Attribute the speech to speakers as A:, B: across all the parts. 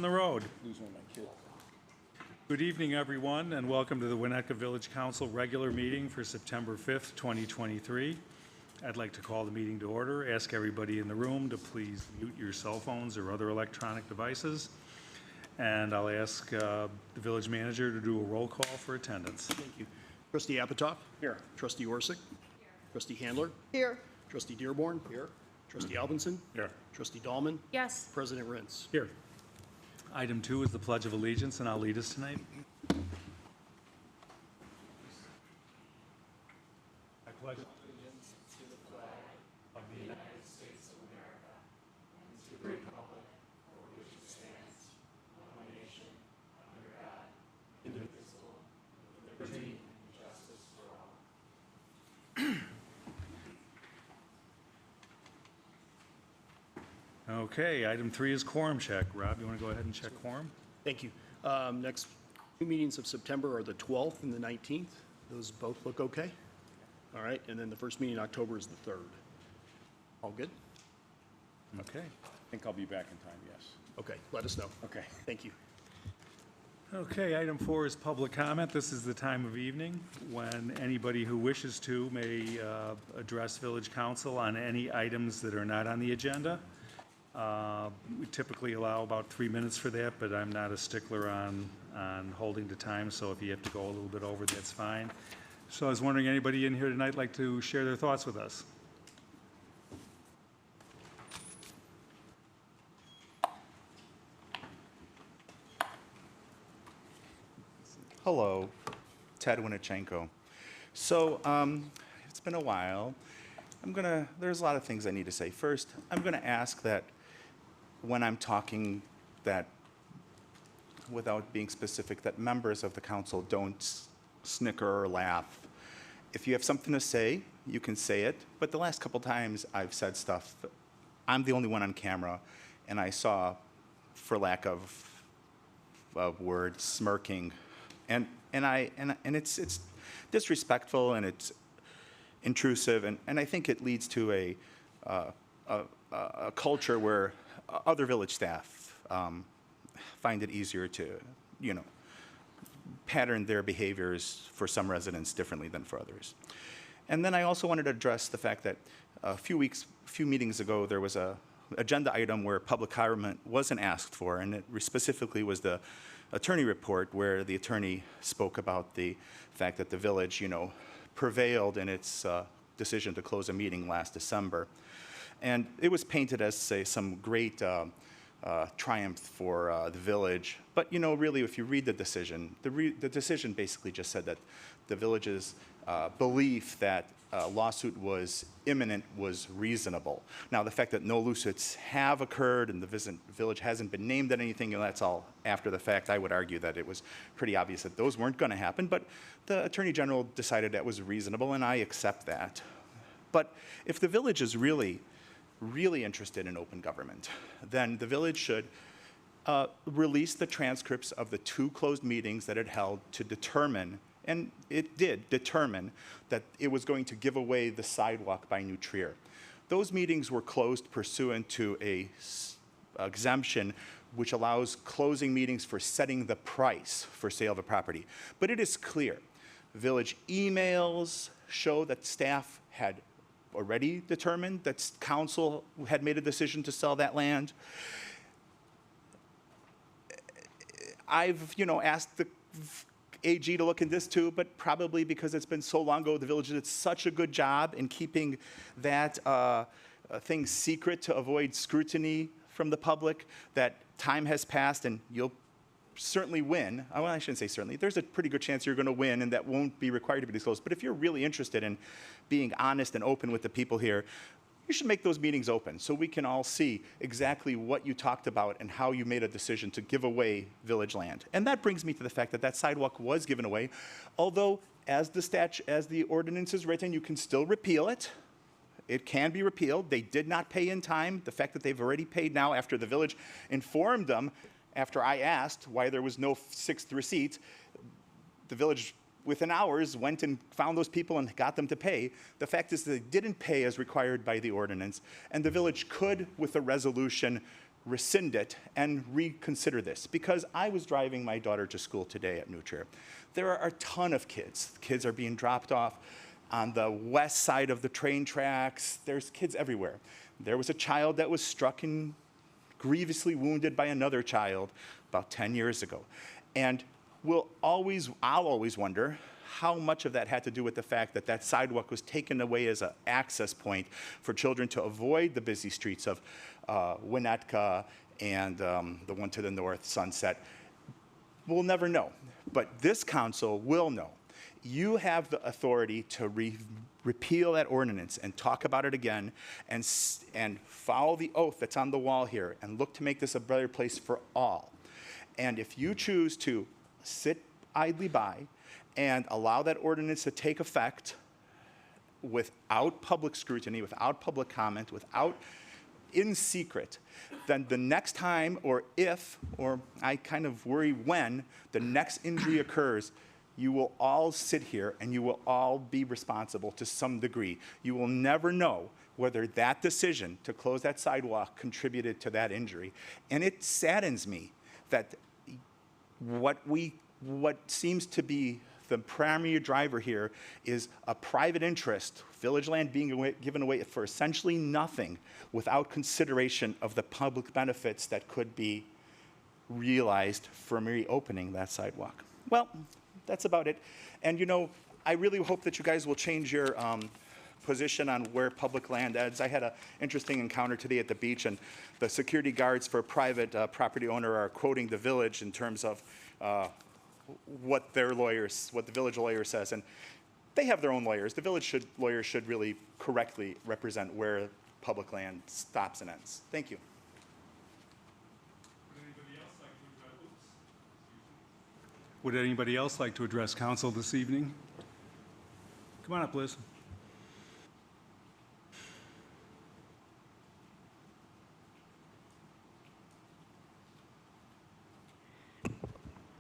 A: On the road. Good evening, everyone, and welcome to the Winnetka Village Council regular meeting for September 5th, 2023. I'd like to call the meeting to order. Ask everybody in the room to please mute your cell phones or other electronic devices. And I'll ask the village manager to do a roll call for attendance.
B: Thank you. Trustee Apatow? Here. Trustee Orsic? Here. Trustee Handler?
C: Here.
B: Trustee Dearborn? Here. Trustee Albinson?
A: Here.
B: Trustee Dahlman?
C: Yes.
B: President Rintz.
A: Here. Item 2 is the Pledge of Allegiance, and I'll lead us tonight. I pledge allegiance to the flag of the United States of America and to the republic for which it stands, one nation, under God, indivisible, with liberty and justice for all. Okay, item 3 is quorum check. Rob, you want to go ahead and check quorum?
B: Thank you. Next two meetings of September are the 12th and the 19th. Those both look okay? All right, and then the first meeting in October is the 3rd. All good?
A: Okay.
D: I think I'll be back in time, yes.
B: Okay, let us know.
D: Okay.
B: Thank you.
A: Okay, item 4 is public comment. This is the time of evening when anybody who wishes to may address village council on any items that are not on the agenda. We typically allow about 3 minutes for that, but I'm not a stickler on holding to time, so if you have to go a little bit over, that's fine. So I was wondering, anybody in here tonight like to share their thoughts with us?
E: Hello, Ted Winnichenko. So it's been a while. There's a lot of things I need to say. First, I'm gonna ask that when I'm talking that, without being specific, that members of the council don't snicker or laugh. If you have something to say, you can say it, but the last couple times I've said stuff, I'm the only one on camera, and I saw, for lack of words, smirking. And it's disrespectful and it's intrusive, and I think it leads to a culture where other village staff find it easier to, pattern their behaviors for some residents differently than for others. And then I also wanted to address the fact that a few meetings ago, there was a agenda item where public comment wasn't asked for, and it specifically was the attorney report, where the attorney spoke about the fact that the village, prevailed in its decision to close a meeting last December. And it was painted as, say, some great triumph for the village. But, really, if you read the decision, the decision basically just said that the village's belief that a lawsuit was imminent was reasonable. Now, the fact that no lawsuits have occurred and the village hasn't been named at anything, that's all after the fact. I would argue that it was pretty obvious that those weren't going to happen, but the Attorney General decided that was reasonable, and I accept that. But if the village is really interested in open government, then the village should release the transcripts of the 2 closed meetings that it held to determine, and it did determine, that it was going to give away the sidewalk by New Trier. Those meetings were closed pursuant to a exemption which allows closing meetings for setting the price for sale of a property. But it is clear, village emails show that staff had already determined that council had made a decision to sell that land. I've, asked the AG to look into this too, but probably because it's been so long ago, the village did such a good job in keeping that thing secret to avoid scrutiny from the public that time has passed, and you'll certainly win. Well, I shouldn't say certainly. There's a pretty good chance you're going to win, and that won't be required to be disclosed. But if you're really interested in being honest and open with the people here, you should make those meetings open so we can all see exactly what you talked about and how you made a decision to give away village land. And that brings me to the fact that that sidewalk was given away, although as the ordinance is written, you can still repeal it. It can be repealed. They did not pay in time. The fact that they've already paid now after the village informed them, after I asked why there was no 6th receipt, the village within hours went and found those people and got them to pay. The fact is that they didn't pay as required by the ordinance, and the village could, with a resolution, rescind it and reconsider this. Because I was driving my daughter to school today at New Trier. There are a ton of kids. Kids are being dropped off on the west side of the train tracks. There's kids everywhere. There was a child that was struck and grievously wounded by another child about 10 years ago. And I'll always wonder how much of that had to do with the fact that that sidewalk was taken away as an access point for children to avoid the busy streets of Winnetka and the one to the north, Sunset. We'll never know, but this council will know. You have the authority to repeal that ordinance and talk about it again and follow the oath that's on the wall here and look to make this a better place for all. And if you choose to sit idly by and allow that ordinance to take effect without public scrutiny, without public comment, in secret, then the next time, or if, or I kind of worry when, the next injury occurs, you will all sit here and you will all be responsible to some degree. You will never know whether that decision to close that sidewalk contributed to that injury. And it saddens me that what seems to be the primary driver here is a private interest, village land being given away for essentially nothing without consideration of the public benefits that could be realized from reopening that sidewalk. Well, that's about it. And I really hope that you guys will change your position on where public land ends. I had an interesting encounter today at the beach, and the security guards for a private property owner are quoting the village in terms of what the village lawyer says. And they have their own lawyers. The village lawyers should really correctly represent where public land stops and ends. Thank you.
A: Would anybody else like to address council this evening? Come on up, Liz.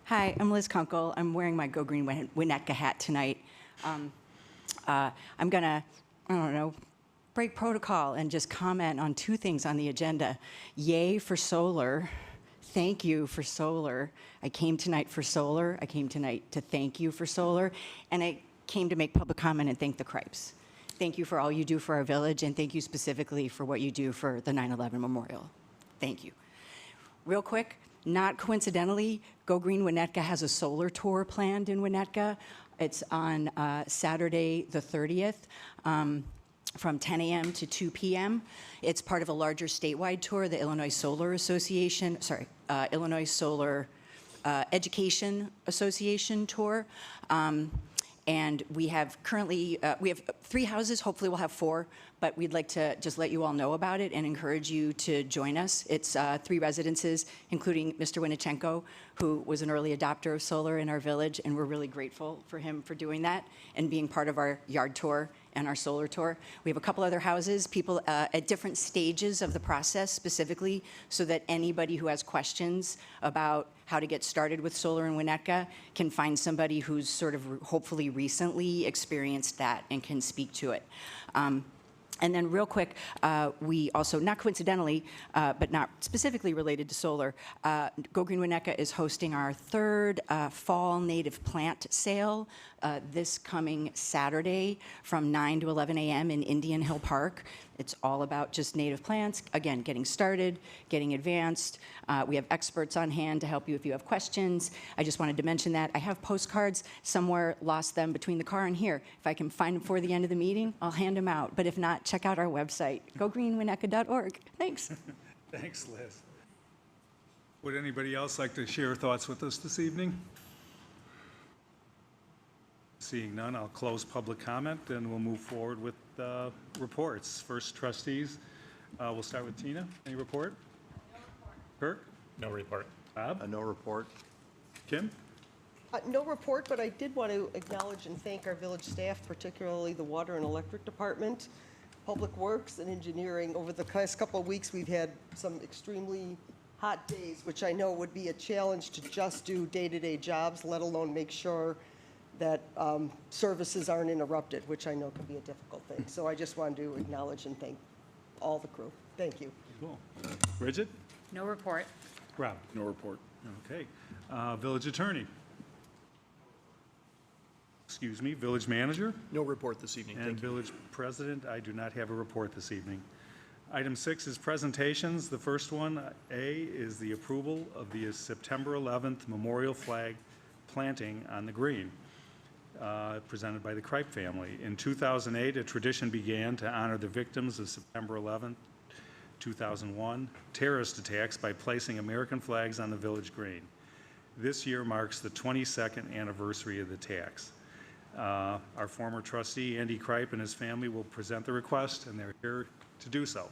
C: Hi, I'm Liz Kunkel. I'm wearing my Go Green Winnetka hat tonight. I'm going to, break protocol and just comment on two things on the agenda. Yay for solar. Thank you for solar. I came tonight for solar. I came tonight to thank you for solar. And I came to make public comment and thank the Cripes. Thank you for all you do for our village, and thank you specifically for what you do for the 9/11 Memorial. Thank you. Real quick, not coincidentally, Go Green Winnetka has a solar tour planned in Winnetka. It's on Saturday the 30th from 10 a.m. to 2 p.m. It's part of a larger statewide tour, the Illinois Solar Education Association tour. And we have currently, we have 3 houses, hopefully we'll have 4, but we'd like to just let you all know about it and encourage you to join us. It's 3 residences, including Mr. Winnichenko, who was an early adopter of solar in our village, and we're really grateful for him for doing that and being part of our yard tour and our solar tour. We have a couple other houses, people at different stages of the process specifically, so that anybody who has questions about how to get started with solar in Winnetka can find somebody who's sort of hopefully recently experienced that and can speak to it. And then real quick, we also, not coincidentally, but not specifically related to solar, Go Green Winnetka is hosting our 3rd fall native plant sale this coming Saturday from 9 to 11 a.m. in Indian Hill Park. It's all about just native plants, again, getting started, getting advanced. We have experts on hand to help you if you have questions. I just wanted to mention that. I have postcards somewhere, lost them between the car and here. If I can find them before the end of the meeting, I'll hand them out. But if not, check out our website, gogreenwinnetka.org. Thanks.
A: Thanks, Liz. Would anybody else like to share thoughts with us this evening? Seeing none, I'll close public comment and we'll move forward with reports. First, trustees. We'll start with Tina. Any report? No report. Kirk?
D: No report.
A: Bob?
F: No report.
A: Kim?
G: No report, but I did want to acknowledge and thank our village staff, particularly the Water and Electric Department, Public Works, and Engineering. Over the past couple of weeks, we've had some extremely hot days, which I know would be a challenge to just do day-to-day jobs, let alone make sure that services aren't interrupted, which I know can be a difficult thing. So I just wanted to acknowledge and thank all the crew. Thank you.
A: Cool. Bridget?
F: No report.
A: Rob?
D: No report.
A: Okay. Village attorney? Excuse me, village manager?
B: No report this evening,
A: And
B: thank you.
A: village president, I do not have a report this evening. Item 6 is presentations. The first one, A, is the approval of the September 11th memorial flag planting on the green, presented by the Kripe family. In 2008, a tradition began to honor the victims of September 11th, 2001 terrorist attacks by placing American flags on the village green. This year marks the 22nd anniversary of the attacks. Our former trustee, Andy Kripe, and his family will present the request, and they're here to do so.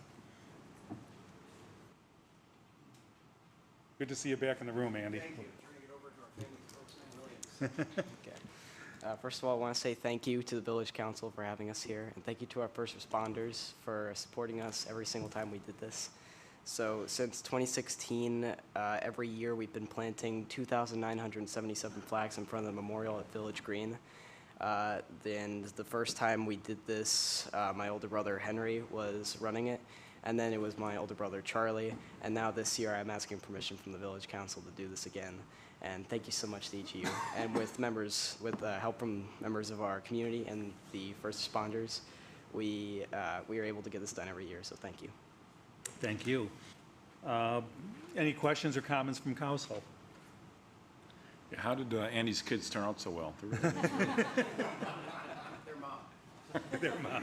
A: Good to see you back in the room, Andy.
H: Thank you. Turning it over to our family folks in Williams. Okay. First of all, I want to say thank you to the Village Council for having us here, and thank you to our first responders for supporting us every single time we did this. So since 2016, every year we've been planting 2,977 flags in front of the memorial at Village Green. Then the first time we did this, my older brother Henry was running it, and then it was my older brother Charlie, and now this year I'm asking permission from the Village Council to do this again. And thank you so much to each of you. And with help from members of our community and the first responders, we are able to get this done every year, so thank you.
A: Thank you. Any questions or comments from council?
D: Yeah, how did Andy's kids turn out so well? They're really-
A: Their mom.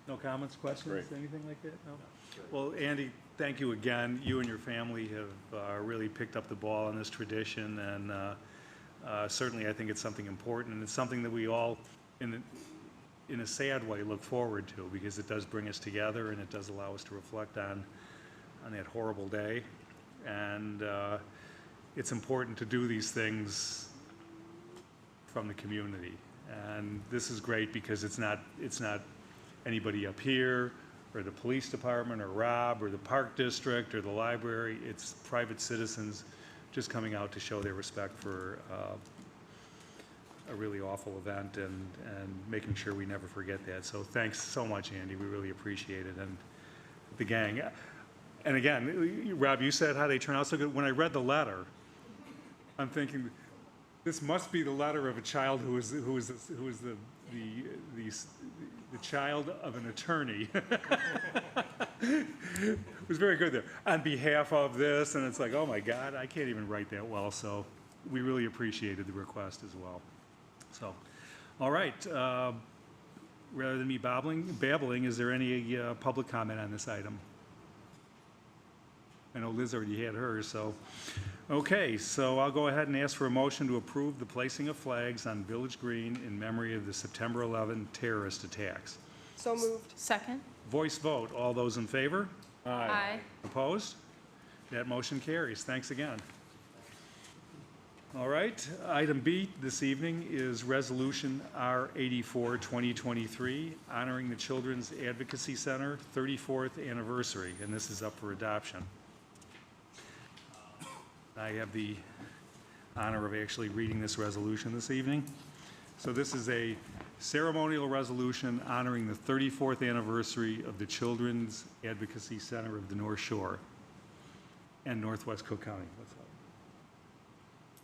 A: No comments, questions,
D: Great.
A: anything like that? No? Well, Andy, thank you again. You and your family have really picked up the ball on this tradition, and certainly I think it's something important, and it's something that we all, in a sad way, look forward to, because it does bring us together, and it does allow us to reflect on that horrible day. And it's important to do these things from the community. And this is great because it's not anybody up here, or the police department, or Rob, or the park district, or the library. It's private citizens just coming out to show their respect for a really awful event, and making sure we never forget that. So thanks so much, Andy. We really appreciate it. And the gang. And again, Rob, you said how they turn out so good. When I read the letter, I'm thinking, this must be the letter of a child who is the child of an attorney. It was very good there. On behalf of this, and it's like, oh my God, I can't even write that well. So we really appreciated the request as well. So, all right. Rather than me babbling, is there any public comment on this item? I know Liz already had hers, so. Okay, so I'll go ahead and ask for a motion to approve the placing of flags on Village Green in memory of the September 11 terrorist attacks.
G: So moved.
F: Second?
A: Voice vote. All those in favor?
F: Aye.
A: Opposed? That motion carries. Thanks again. All right, item B this evening is Resolution R84, 2023, honoring the Children's Advocacy Center 34th anniversary, and this is up for adoption. I have the honor of actually reading this resolution this evening. So this is a ceremonial resolution honoring the 34th anniversary of the Children's Advocacy Center of the North Shore and Northwest Cook County. What's up?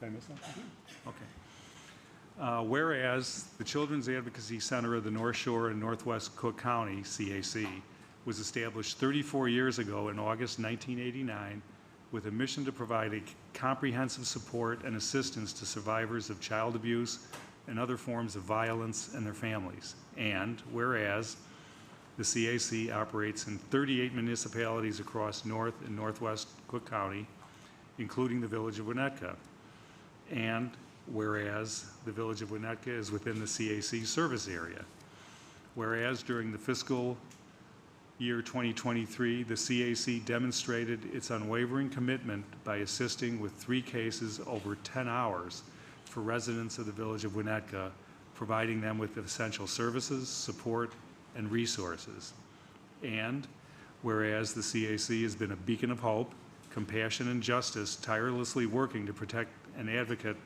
A: Did I miss something? Okay. Whereas the Children's Advocacy Center of the North Shore and Northwest Cook County, CAC, was established 34 years ago in August 1989 with a mission to provide a comprehensive support and assistance to survivors of child abuse and other forms of violence and their families. And whereas the CAC operates in 38 municipalities across North and Northwest Cook County, including the village of Winnetka. And whereas the village of Winnetka is within the CAC service area. Whereas during the fiscal year 2023, the CAC demonstrated its unwavering commitment by assisting with 3 cases over 10 hours for residents of the village of Winnetka, providing them with essential services, support, and resources. And whereas the CAC has been a beacon of hope, compassion, and justice, tirelessly working to protect and advocate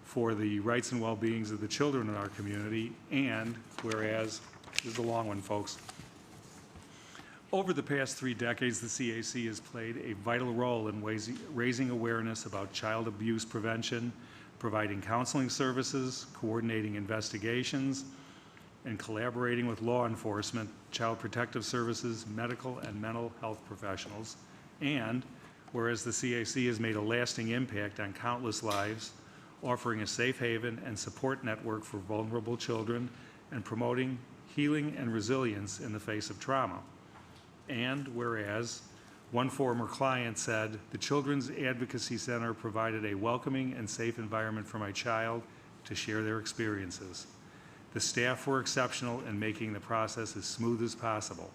A: for the rights and well-beings of the children in our community, and whereas, this is a long one, folks, Over the past 3 decades, the CAC has played a vital role in raising awareness about child abuse prevention, providing counseling services, coordinating investigations, and collaborating with law enforcement, child protective services, medical and mental health professionals. And whereas the CAC has made a lasting impact on countless lives, offering a safe haven and support network for vulnerable children and promoting healing and resilience in the face of trauma. And whereas one former client said, "The Children's Advocacy Center provided a welcoming and safe environment for my child to share their experiences. The staff were exceptional in making the process as smooth as possible."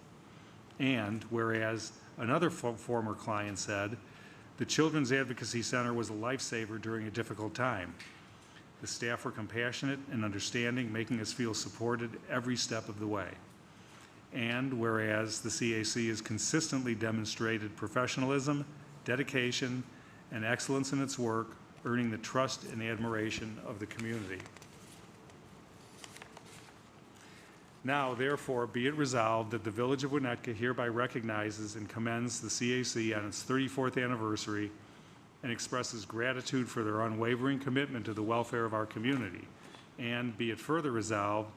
A: And whereas another former client said, "The Children's Advocacy Center was a lifesaver during a difficult time. The staff were compassionate and understanding, making us feel supported every step of the way." And whereas the CAC has consistently demonstrated professionalism, dedication, and excellence in its work, earning the trust and admiration of the community. Now, therefore, be it resolved that the Village of Winnetka hereby recognizes and commends the CAC on its 34th anniversary and expresses gratitude for their unwavering commitment to the welfare of our community. And be it further resolved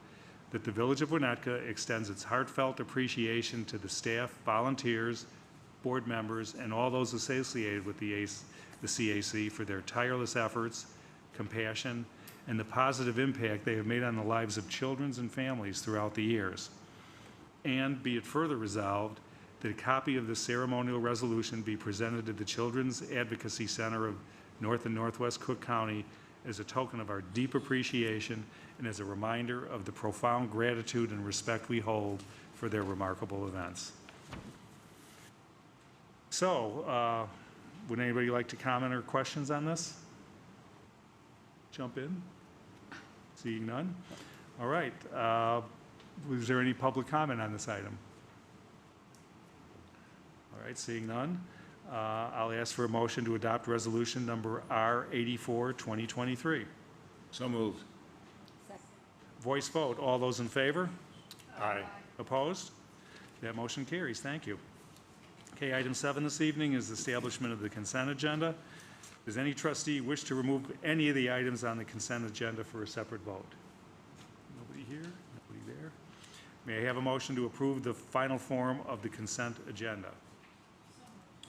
A: that the Village of Winnetka extends its heartfelt appreciation to the staff, volunteers, board members, and all those associated with the CAC for their tireless efforts, compassion, and the positive impact they have made on the lives of children and families throughout the years. And be it further resolved that a copy of the ceremonial resolution be presented to the Children's Advocacy Center of North and Northwest Cook County as a token of our deep appreciation and as a reminder of the profound gratitude and respect we hold for their remarkable events. So, would anybody like to comment or questions on this? Jump in? Seeing none? All right. Was there any public comment on this item? All right, seeing none. I'll ask for a motion to adopt resolution number R84, 2023.
D: So moved.
A: Voice vote. All those in favor? Aye. Opposed? That motion carries. Thank you. Okay, item 7 this evening is the establishment of the consent agenda. Does any trustee wish to remove any of the items on the consent agenda for a separate vote? Nobody here? Nobody there? May I have a motion to approve the final form of the consent agenda?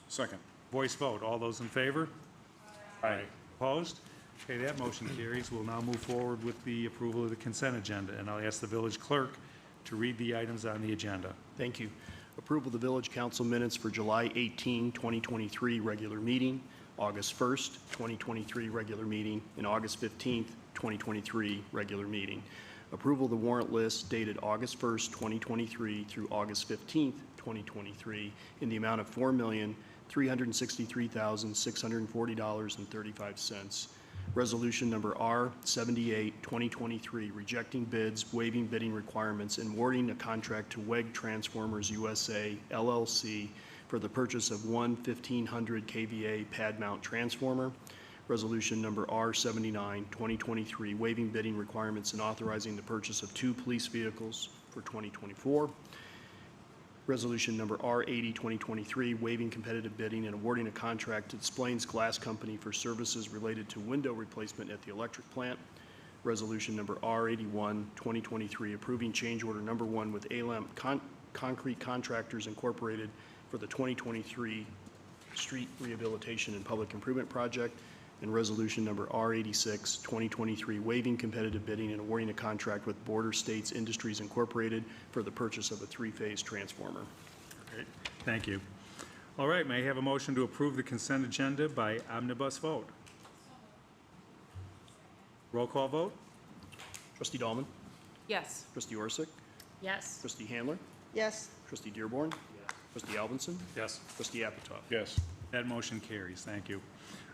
D: Second.
A: Voice vote. All those in favor? Aye. Opposed? Okay, that motion carries. We'll now move forward with the approval of the consent agenda, and I'll ask the village clerk to read the items on the agenda.
B: Thank you. Approval of the Village Council minutes for July 18, 2023 regular meeting, August 1st, 2023 regular meeting, and August 15th, 2023 regular meeting. Approval of the warrant list dated August 1st, 2023 through August 15th, 2023 in the amount of $4,363,640.35. Resolution number R78, 2023, rejecting bids, waiving bidding requirements, and awarding a contract to WEG Transformers USA, LLC, for the purchase of one 1,500 kVA pad mount transformer. Resolution number R79, 2023, waiving bidding requirements and authorizing the purchase of 2 police vehicles for 2024. Resolution number R80, 2023, waiving competitive bidding and awarding a contract to Splains Glass Company for services related to window replacement at the electric plant. Resolution number R81, 2023, approving change order number 1 with ALAM Concrete Contractors Incorporated for the 2023 street rehabilitation and public improvement project. And resolution number R86, 2023, waiving competitive bidding and awarding a contract with Border States Industries Incorporated for the purchase of a 3-phase transformer.
A: Great. Thank you. All right, may I have a motion to approve the consent agenda by omnibus vote? Roll call vote?
B: Trustee Dahlman?
F: Yes.
B: Trustee Orsic?
F: Yes.
B: Trustee Handler?
G: Yes,
B: Trustee Dearborn? Trustee Alvinson?
D: Yes.
B: Trustee Apatow?
D: Yes.
A: That motion carries. Thank you.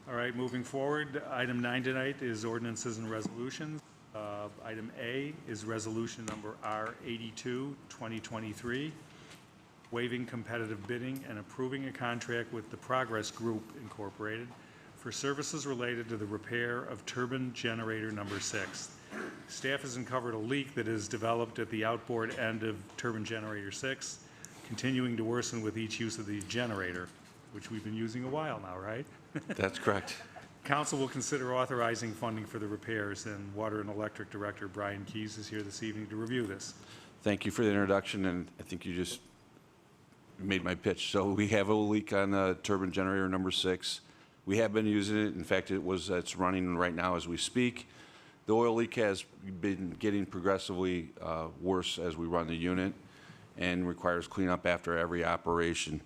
A: All right, moving forward, item 9 tonight is ordinances and resolutions. Item A is resolution number R82, 2023, waiving competitive bidding and approving a contract with the Progress Group Incorporated for services related to the repair of turbine generator number 6. Staff has uncovered a leak that is developed at the outboard end of turbine generator 6. continuing to worsen with each use of the generator, which we've been using a while now, right?
F: That's correct.
A: Council will consider authorizing funding for the repairs, and Water and Electric Director Brian Keys is here this evening to review this.
F: Thank you for the introduction, and I think you just made my pitch. So we have a leak on turbine generator number 6. We have been using it. In fact, it's running right now as we speak. The oil leak has been getting progressively worse as we run the unit and requires cleanup after every operation.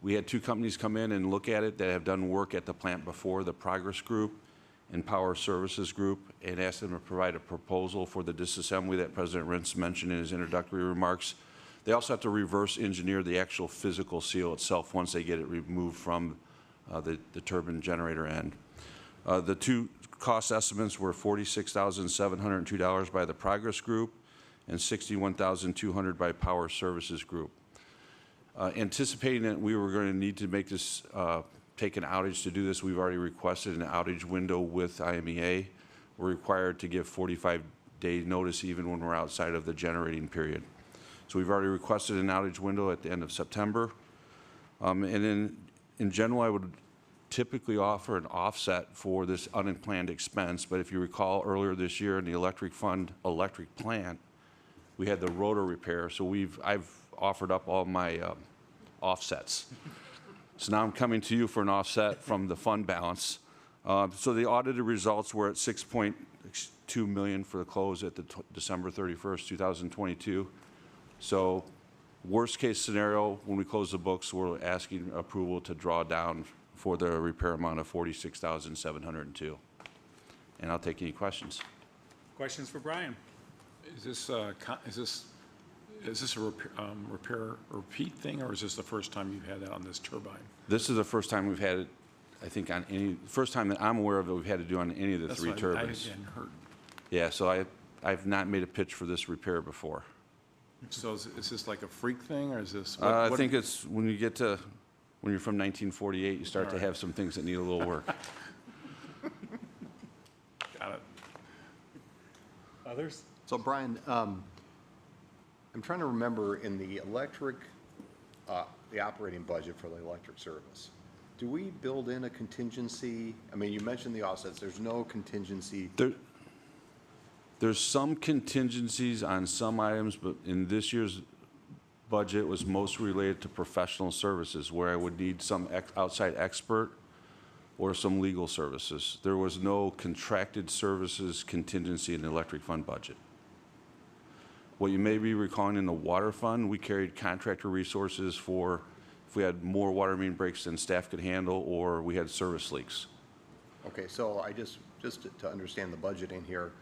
F: We had 2 companies come in and look at it that have done work at the plant before, the Progress Group and Power Services Group, and asked them to provide a proposal for the disassembly that President Rintz mentioned in his introductory remarks. They also have to reverse engineer the actual physical seal itself once they get it removed from the turbine generator end. The 2 cost estimates were $46,702 by the Progress Group and $61,200 by Power Services Group. Anticipating that we were going to need to make this, take an outage to do this, we've already requested an outage window with IMEA. We're required to give 45-day notice even when we're outside of the generating period. So we've already requested an outage window at the end of September. And then in general, I would typically offer an offset for this unplanned expense, but if you recall earlier this year in the electric fund electric plant, we had the rotor repair, so I've offered up all my offsets. So now I'm coming to you for an offset from the fund balance. So the audited results were at $6.2 million for the close at the December 31st, 2022. So worst case scenario, when we close the books, we're asking approval to draw down for the repair amount of $46,702. And I'll take any questions.
A: Questions for Brian?
D: Is this a repair repeat thing, or is this the first time you've had that on this turbine?
F: This is the first time we've had it, I think, on any, first time that I'm aware of that we've had to do on any of the
D: That's
F: 3
D: what
F: turbines.
D: I hadn't heard.
F: Yeah, so I've not made a pitch for this repair before.
D: So is this like a freak thing, or is this?
F: I think it's when you get to, when you're from 1948, you start to
D: All right.
F: have some things that need a little work.
D: Got it.
A: Others?
I: So Brian, I'm trying to remember in the electric, the operating budget for the electric service, do we build in a contingency? I mean, you mentioned the offsets, there's no contingency.
F: There's some contingencies on some items, but in this year's budget was most related to professional services, where I would need some outside expert or some legal services. There was no contracted services contingency in the electric fund budget. What you may be recalling in the water fund, we carried contractor resources for if we had more water main breaks than staff could handle, or we had service leaks.
I: Okay, so I just to understand the budgeting here,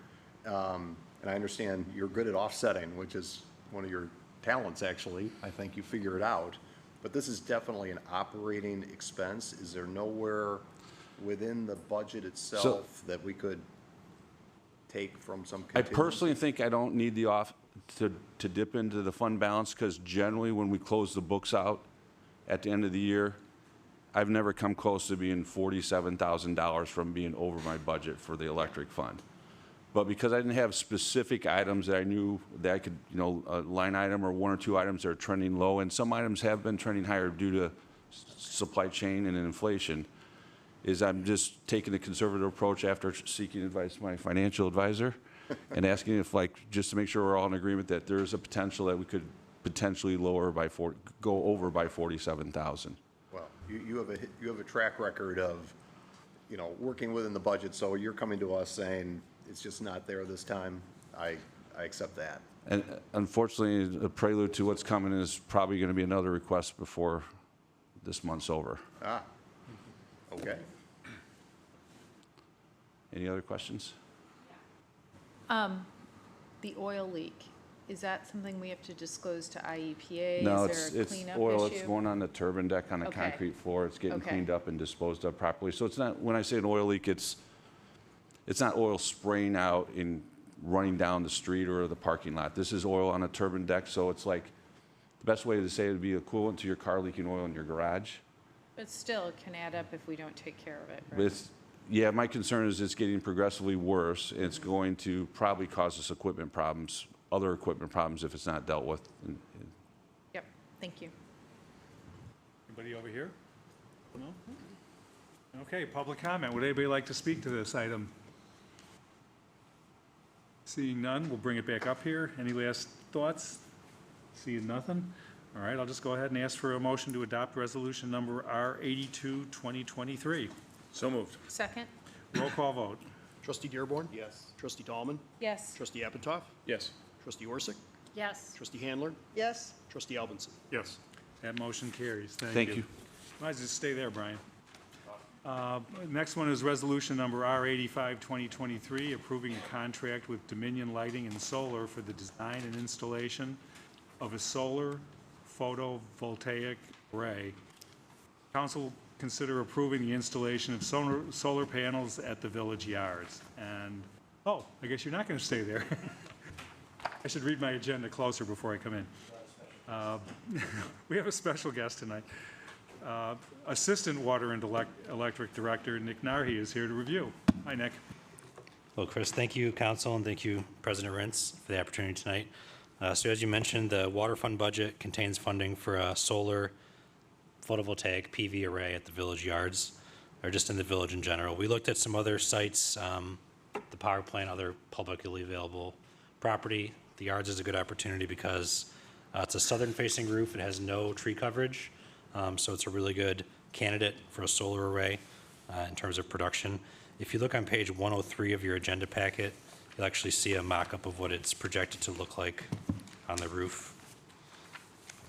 I: and I understand you're good at offsetting, which is one of your talents, actually. I think you figure it out. But this is definitely an operating expense. Is there nowhere within the budget itself that we could take from some
F: I
I: contingency?
F: personally think I don't need the to dip into the fund balance, because generally when we close the books out at the end of the year, I've never come close to being $47,000 from being over my budget for the electric fund. But because I didn't have specific items that I knew that I could, a line item or 1 or 2 items that are trending low, and some items have been trending higher due to supply chain and inflation, is I'm just taking a conservative approach after seeking advice from my financial advisor and asking if, just to make sure we're all in agreement that there is a potential that we could potentially go over by 47,000.
I: Well, you have a track record of, working within the budget, so you're coming to us saying it's just not there this time. I accept that.
F: And unfortunately, a prelude to what's coming is probably going to be another request before this month's over.
I: Okay.
F: Any other questions?
J: The oil leak, is that something we have to disclose to IEPA?
F: No,
J: Is there a
F: it's
J: cleanup
F: oil. It's
J: issue?
F: going on the turbine deck on the
J: Okay.
F: concrete floor. It's getting
J: Okay.
F: cleaned up and disposed of properly. So it's not, when I say an oil leak, it's not oil spraying out and running down the street or the parking lot. This is oil on a turbine deck, so it's like, the best way to say it would be equivalent to your car leaking oil in your garage.
J: But still, it can add up if we don't take care of it,
F: But
J: right?
F: yeah, my concern is it's getting progressively worse, and it's going to probably cause us other equipment problems if it's not dealt with.
J: Yep, Thank you.
A: Anybody over here? No? Okay, public comment. Would anybody like to speak to this item? Seeing none, we'll bring it back up here. Any last thoughts? Seeing nothing? All right, I'll just go ahead and ask for a motion to adopt resolution number R82, 2023.
D: So moved.
J: Second?
A: Roll call vote.
B: Trustee Dearborn? Yes. Trustee Tallman?
J: Yes.
B: Trustee Apitoff?
D: Yes.
B: Trustee Orsick?
J: Yes.
B: Trustee Handler?
G: Yes,
B: Trustee Albinson?
A: Yes. That motion carries. Thank
F: Thank
A: you.
F: you.
A: Might as well stay there, Brian. Next one is resolution number R85, 2023, approving a contract with Dominion Lighting and Solar for the design and installation of a solar photovoltaic array. Council consider approving the installation of solar panels at the village yards. And, oh, I guess you're not going to stay there. I should read my agenda closer before I come in. We have a special guest tonight. Assistant Water and Electric Director Nick Narhi is here to review. Hi, Nick.
K: Well, Chris, thank you, Council, and thank you, President Rentz, for the opportunity tonight. So as you mentioned, the water fund budget contains funding for a solar photovoltaic PV array at the village yards, or just in the village in general. We looked at some other sites, the power plant, other publicly available property. The yards is a good opportunity because it's a southern-facing roof. It has no tree coverage, so it's a really good candidate for a solar array in terms of production. If you look on page 103 of your agenda packet, you'll actually see a mock-up of what it's projected to look like on the roof.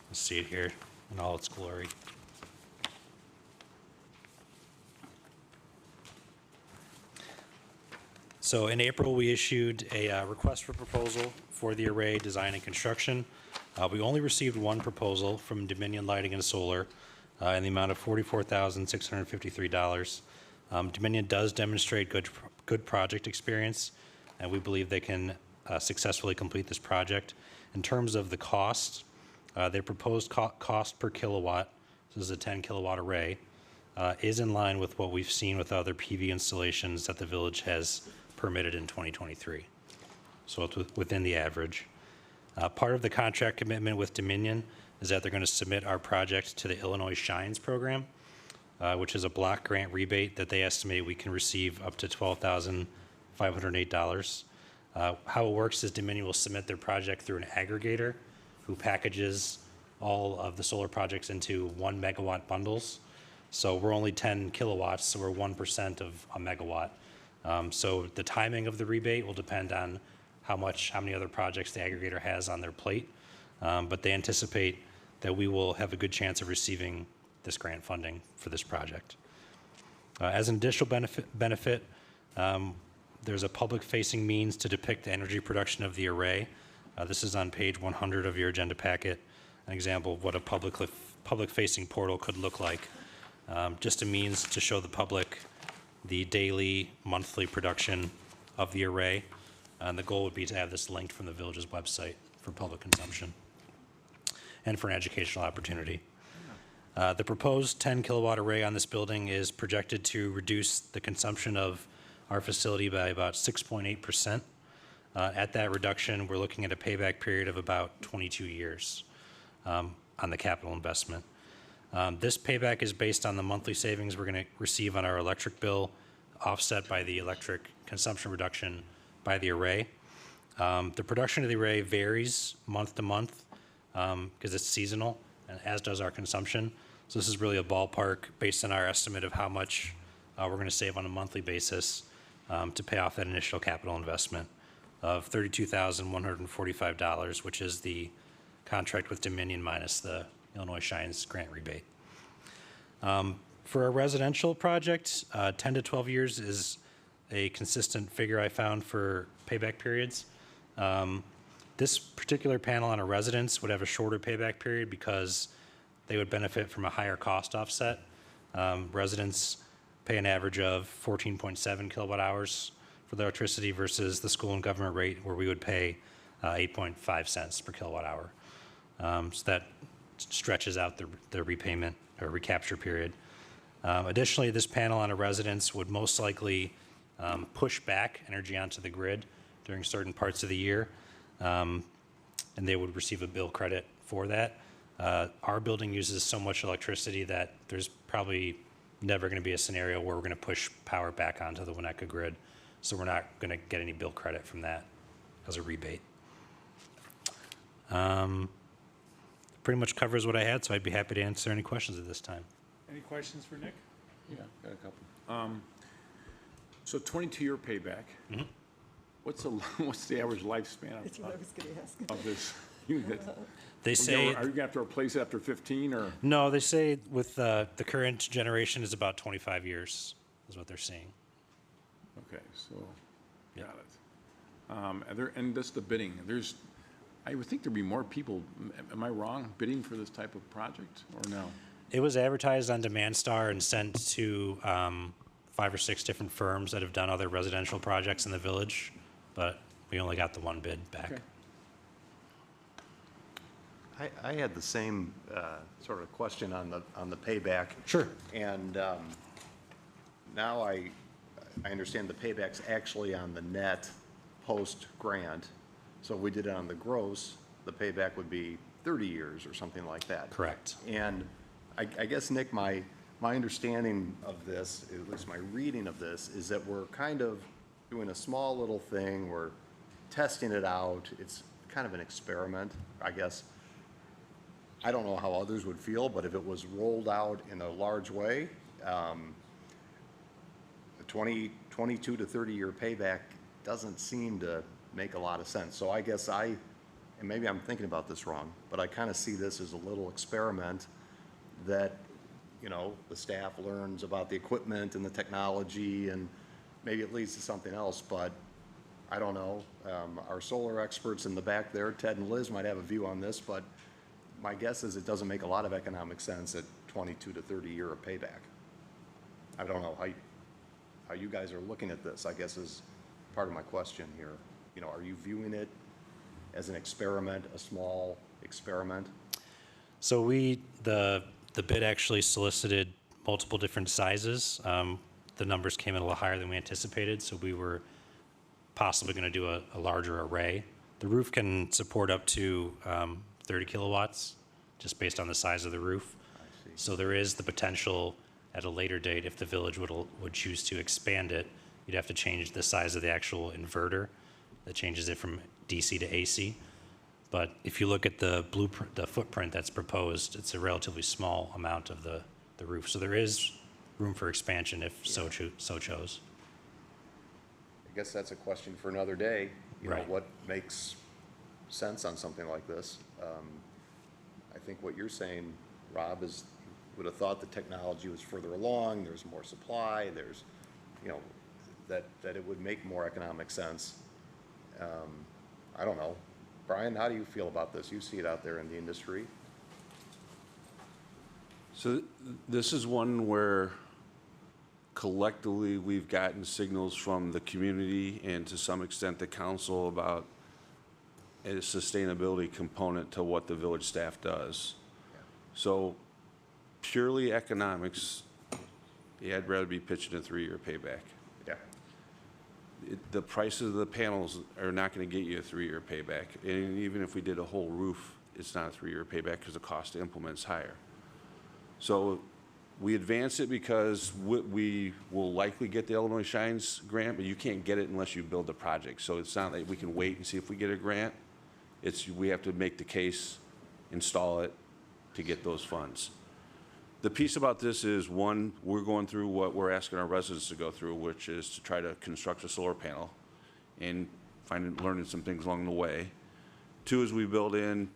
K: You'll see it here in all its glory. So in April, we issued a request for proposal for the array design and construction. We only received one proposal from Dominion Lighting and Solar in the amount of $44,653. Dominion does demonstrate good project experience, and we believe they can successfully complete this project. In terms of the cost, their proposed cost per kilowatt, this is a 10 kilowatt array, is in line with what we've seen with other PV installations that the village has permitted in 2023. So it's within the average. Part of the contract commitment with Dominion is that they're going to submit our project to the Illinois Shines program, which is a block grant rebate that they estimate we can receive up to $12,508. How it works is Dominion will submit their project through an aggregator who packages all of the solar projects into 1 megawatt bundles. So we're only 10 kilowatts, so we're 1% of a megawatt. So the timing of the rebate will depend on how many other projects the aggregator has on their plate. But they anticipate that we will have a good chance of receiving this grant funding for this project. As an additional benefit, there's a public-facing means to depict the energy production of the array. This is on page 100 of your agenda packet, an example of what a public-facing portal could look like. Just a means to show the public the daily, monthly production of the array. And the goal would be to have this linked from the village's website for public consumption and for an educational opportunity. The proposed 10 kilowatt array on this building is projected to reduce the consumption of our facility by about 6.8%. At that reduction, we're looking at a payback period of about 22 years on the capital investment. This payback is based on the monthly savings we're going to receive on our electric bill, offset by the electric consumption reduction by the array. The production of the array varies month to month because it's seasonal, and as does our consumption. So this is really a ballpark based on our estimate of how much we're going to save on a monthly basis to pay off that initial capital investment of $32,145, which is the contract with Dominion minus the Illinois Shines grant rebate. For a residential project, 10 to 12 years is a consistent figure I found for payback periods. This particular panel on a residence would have a shorter payback period because they would benefit from a higher cost offset. Residents pay an average of 14.7 kilowatt hours for the electricity versus the school and government rate where we would pay 8.5 cents per kilowatt hour. So that stretches out the repayment or recapture period. Additionally, this panel on a residence would most likely push back energy onto the grid during certain parts of the year, and they would receive a bill credit for that. Our building uses so much electricity that there's probably never going to be a scenario where we're going to push power back onto the Winnetka grid. So we're not going to get any bill credit from that as a rebate. Pretty much covers what I had, so I'd be happy to answer any questions at this time.
A: Any questions for Nick?
D: Yeah, got a couple. So 22-year payback. What's the average lifespan
G: That's what I was going to ask.
D: of this unit?
K: They say,
D: Are you going to have to replace it after 15 or?
K: no, they say with the current generation is about 25 years is what they're saying.
D: Okay, so, got it. And just the bidding, I would think there'd be more people, am I wrong, bidding for this type of project, or no?
K: It was advertised on DemandStar and sent to 5 or 6 different firms that have done other residential projects in the village, but we only got the one bid back.
D: Okay.
I: I had the same sort of question on the payback.
K: Sure.
I: And now I understand the payback's actually on the net post-grant. So if we did it on the gross, the payback would be 30 years or something like that.
K: Correct.
I: And I guess, Nick, my understanding of this, at least my reading of this, is that we're kind of doing a small little thing. We're testing it out. It's kind of an experiment, I guess. I don't know how others would feel, but if it was rolled out in a large way, a 22 to 30-year payback doesn't seem to make a lot of sense. So I guess and maybe I'm thinking about this wrong, but I kind of see this as a little experiment that, the staff learns about the equipment and the technology, and maybe it leads to something else, but I don't know. Our solar experts in the back there, Ted and Liz, might have a view on this, but my guess is it doesn't make a lot of economic sense at 22 to 30-year payback. I don't know how you guys are looking at this, I guess, is part of my question here. Are you viewing it as an experiment, a small experiment?
K: So the bid actually solicited multiple different sizes. The numbers came in a little higher than we anticipated, so we were possibly going to do a larger array. The roof can support up to 30 kilowatts, just based on the size of the roof.
I: I see.
K: So there is the potential at a later date, if the village would choose to expand it, you'd have to change the size of the actual inverter that changes it from DC to AC. But if you look at the blueprint, the footprint that's proposed, it's a relatively small amount of the roof. So there is room for expansion if so chose.
I: I guess that's a question for another day.
K: Right.
I: What makes sense on something like this? I think what you're saying, Rob, is would have thought the technology was further along, there's more supply, there's, that it would make more economic sense. I don't know. Brian, how do you feel about this? You see it out there in the industry.
F: So this is one where collectively we've gotten signals from the community and to some extent the council about a sustainability component to what the village staff does. So purely economics, yeah, I'd rather be pitching a 3-year payback.
I: Yeah.
F: The price of the panels are not going to get you a 3-year payback. And even if we did a whole roof, it's not a 3-year payback because the cost to implement is higher. So we advance it because we will likely get the Illinois Shines grant, but you can't get it unless you build the project. So it's not like we can wait and see if we get a grant. We have to make the case, install it to get those funds. The piece about this is, one, we're going through what we're asking our residents to go through, which is to try to construct a solar panel and learning some things along the way. 2 is we build in,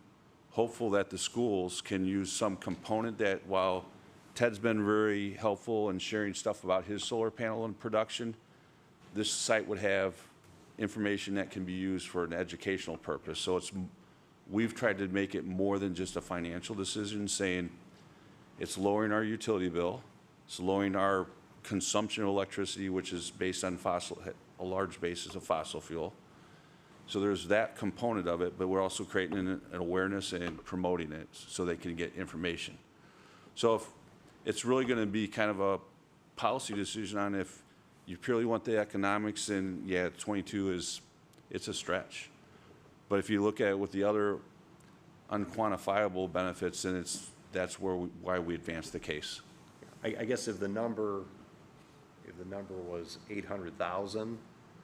F: hopeful that the schools can use some component that, while Ted's been very helpful in sharing stuff about his solar panel and production, this site would have information that can be used for an educational purpose. So we've tried to make it more than just a financial decision, saying, it's lowering our utility bill. It's lowering our consumption of electricity, which is based on a large basis of fossil fuel. So there's that component of it, but we're also creating an awareness and promoting it so they can get information. So if it's really going to be kind of a policy decision on if you purely want the economics, and yeah, 22 it's a stretch. But if you look at it with the other unquantifiable benefits, and that's why we advance the case.
I: I guess if the number was 800,000,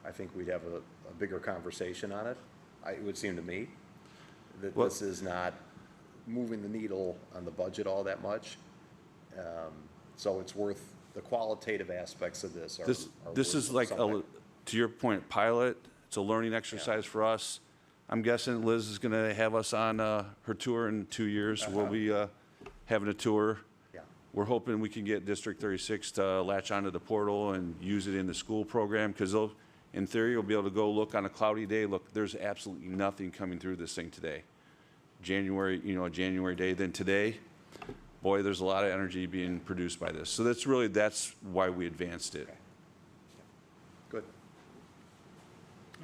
I: I think we'd have a bigger conversation on it. It would seem to me that
F: Well-
I: this is not moving the needle on the budget all that much. So it's worth, the qualitative aspects of this are.
F: This
I: are
F: is
I: worth
F: like,
I: something.
F: to your point, pilot, it's a learning exercise for us. I'm guessing Liz is gonna have us on her tour in 2 years. We'll be having a tour.
I: Yeah.
F: We're hoping we can get District 36 to latch onto the portal and use it in the school program, because they'll, in theory, you'll be able to go look on a cloudy day. Look, there's absolutely nothing coming through this thing today. January, a January day, then today, boy, there's a lot of energy being produced by this. So that's why we advanced it.
I: Good.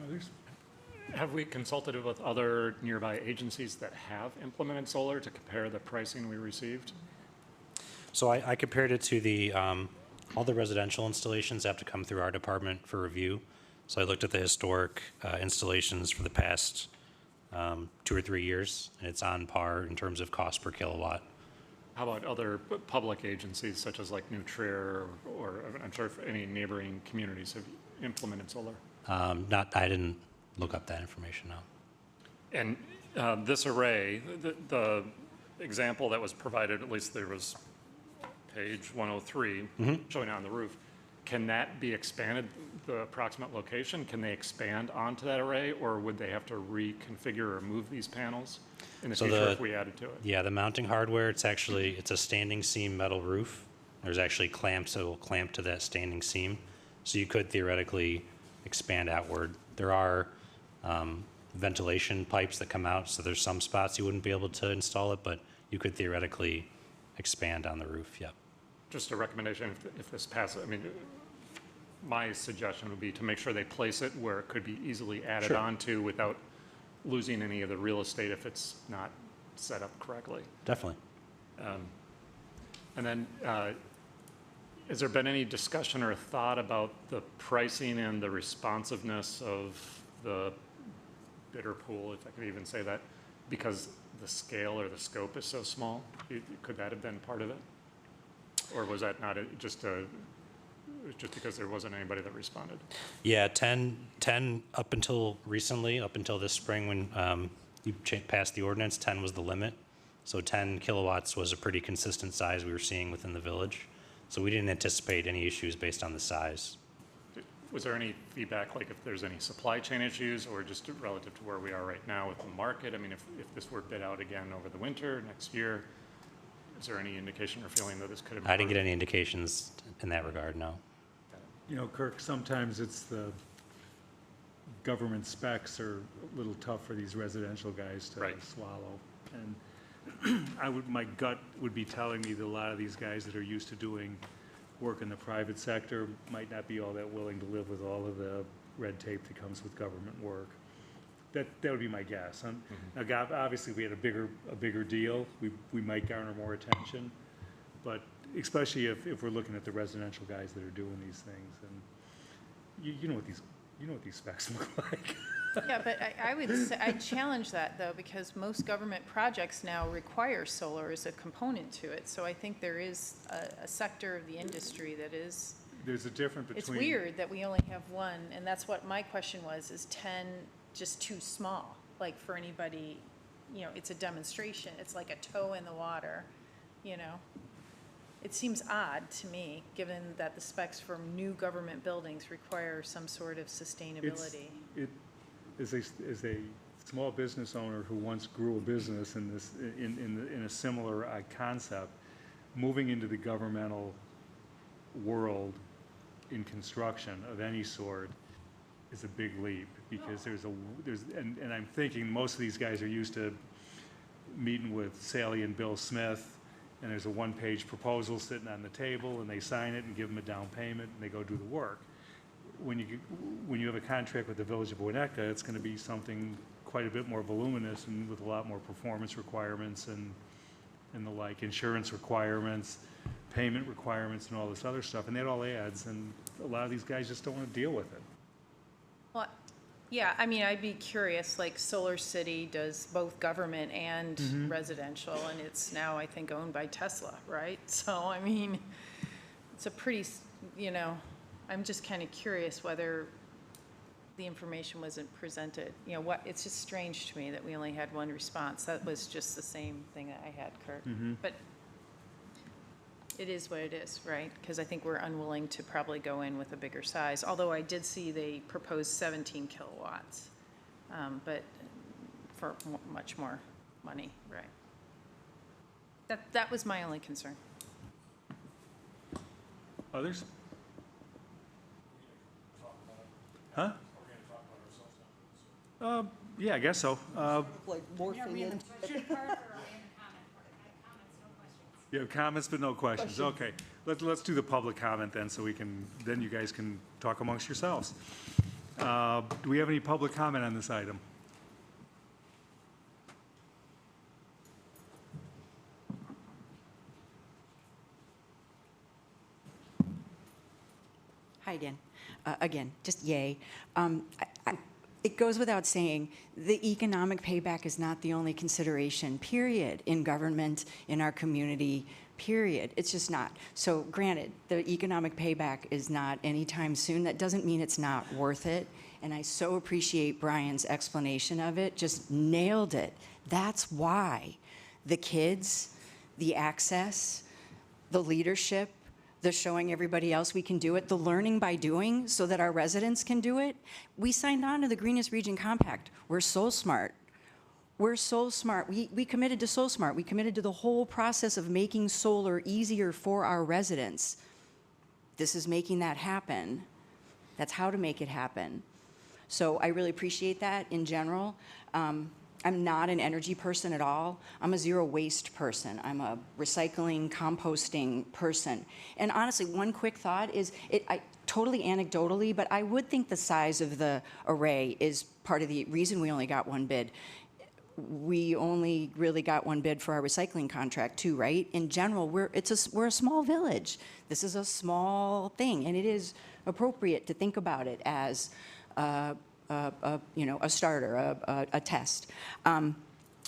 A: Others?
L: Have we consulted with other nearby agencies that have implemented solar to compare the pricing we received?
K: So I compared it to the, all the residential installations have to come through our department for review. So I looked at the historic installations for the past 2 or 3 years, and it's on par in terms of cost per kilowatt.
L: How about other public agencies such as like New Trier or I'm sure if any neighboring communities have implemented solar?
K: I didn't look up that information, no.
L: And this array, the example that was provided, at least there was page 103 showing it on the roof. Can that be expanded, the approximate location? Can they expand onto that array, or would they have to reconfigure or move these panels in the
K: So
L: future
K: the-
L: if we added to it?
K: Yeah, the mounting hardware, it's a standing seam metal roof. There's actually clamps that will clamp to that standing seam. So you could theoretically expand outward. There are ventilation pipes that come out, so there's some spots you wouldn't be able to install it, but you could theoretically expand on the roof, yep.
L: Just a recommendation, if this passes, I mean, my suggestion would be to make sure they place it where it could be easily added
K: Sure.
L: onto without losing any of the real estate if it's not set up correctly.
K: Definitely.
L: And then, has there been any discussion or thought about the pricing and the responsiveness of the bidder pool, if I could even say that, because the scale or the scope is so small? Could that have been part of it? Or was that not just because there wasn't anybody that responded?
K: Yeah, 10 up until recently, up until this spring when you passed the ordinance, 10 was the limit. So 10 kilowatts was a pretty consistent size we were seeing within the village. So we didn't anticipate any issues based on the size.
L: Was there any feedback, like if there's any supply chain issues or just relative to where we are right now with the market? I mean, if this were bid out again over the winter, next year, is there any indication or feeling that this could improve?
K: I didn't get any indications in that regard, no.
A: Kirk, sometimes it's the government specs are a little tough for these residential guys to
L: Right.
A: swallow. And my gut would be telling me that a lot of these guys that are used to doing work in the private sector might not be all that willing to live with all of the red tape that comes with government work. That would be my guess. Now, obviously, if we had a bigger deal, we might garner more attention. But especially if we're looking at the residential guys that are doing these things, and you know what these specs look like.
J: Yeah, but I would say, I challenge that though, because most government projects now require solar as a component to it. So I think there is a sector of the industry that is,
A: There's a difference between.
J: it's weird that we only have one, and that's what my question was, is 10 just too small? Like for anybody, it's a demonstration, it's like a toe in the water, It seems odd to me, given that the specs for new government buildings require some sort of sustainability.
A: As a small business owner who once grew a business in a similar concept, moving into the governmental world in construction of any sort is a big leap, because and I'm thinking most of these guys are used to meeting with Sally and Bill Smith, and there's a one-page proposal sitting on the table, and they sign it and give them a down payment, and they go do the work. When you have a contract with the Village of Winnetka, it's going to be something quite a bit more voluminous and with a lot more performance requirements and the like, insurance requirements, payment requirements, and all this other stuff, and that all adds, and a lot of these guys just don't want to deal with it.
J: Well, Yeah, I mean, I'd be curious, like Solar City does both government and residential, and it's now, I think, owned by Tesla, right? So, I mean, it's a pretty, I'm just kind of curious whether the information wasn't presented. It's just strange to me that we only had one response. That was just the same thing that I had, Kurt. But it is what it is, right? Because I think we're unwilling to probably go in with a bigger size, although I did see they proposed 17 kilowatts, but for much more money, right? That was my only concern.
A: Others? Huh? Yeah, I guess so.
G: Like morphing into.
A: You have comments but no questions? Okay. Let's do the public comment then, so then you guys can talk amongst yourselves. Do we have any public comment on this item?
C: Hi again. Again, just yay. It goes without saying, the economic payback is not the only consideration, period, in government, in our community, period. It's just not. So granted, the economic payback is not anytime soon. That doesn't mean it's not worth it. And I so appreciate Brian's explanation of it, just nailed it. That's why the kids, the access, the leadership, the showing everybody else we can do it, the learning by doing so that our residents can do it. We signed on to the Greenest Region Compact. We're Soul Smart. We're Soul Smart. We committed to Soul Smart. We committed to the whole process of making solar easier for our residents. This is making that happen. That's how to make it happen. So I really appreciate that in general. I'm not an energy person at all. I'm a zero waste person. I'm a recycling, composting person. And honestly, one quick thought is, totally anecdotally, but I would think the size of the array is part of the reason we only got one bid. We only really got one bid for our recycling contract too, right? In general, we're a small village. This is a small thing, and it is appropriate to think about it as a starter, a test.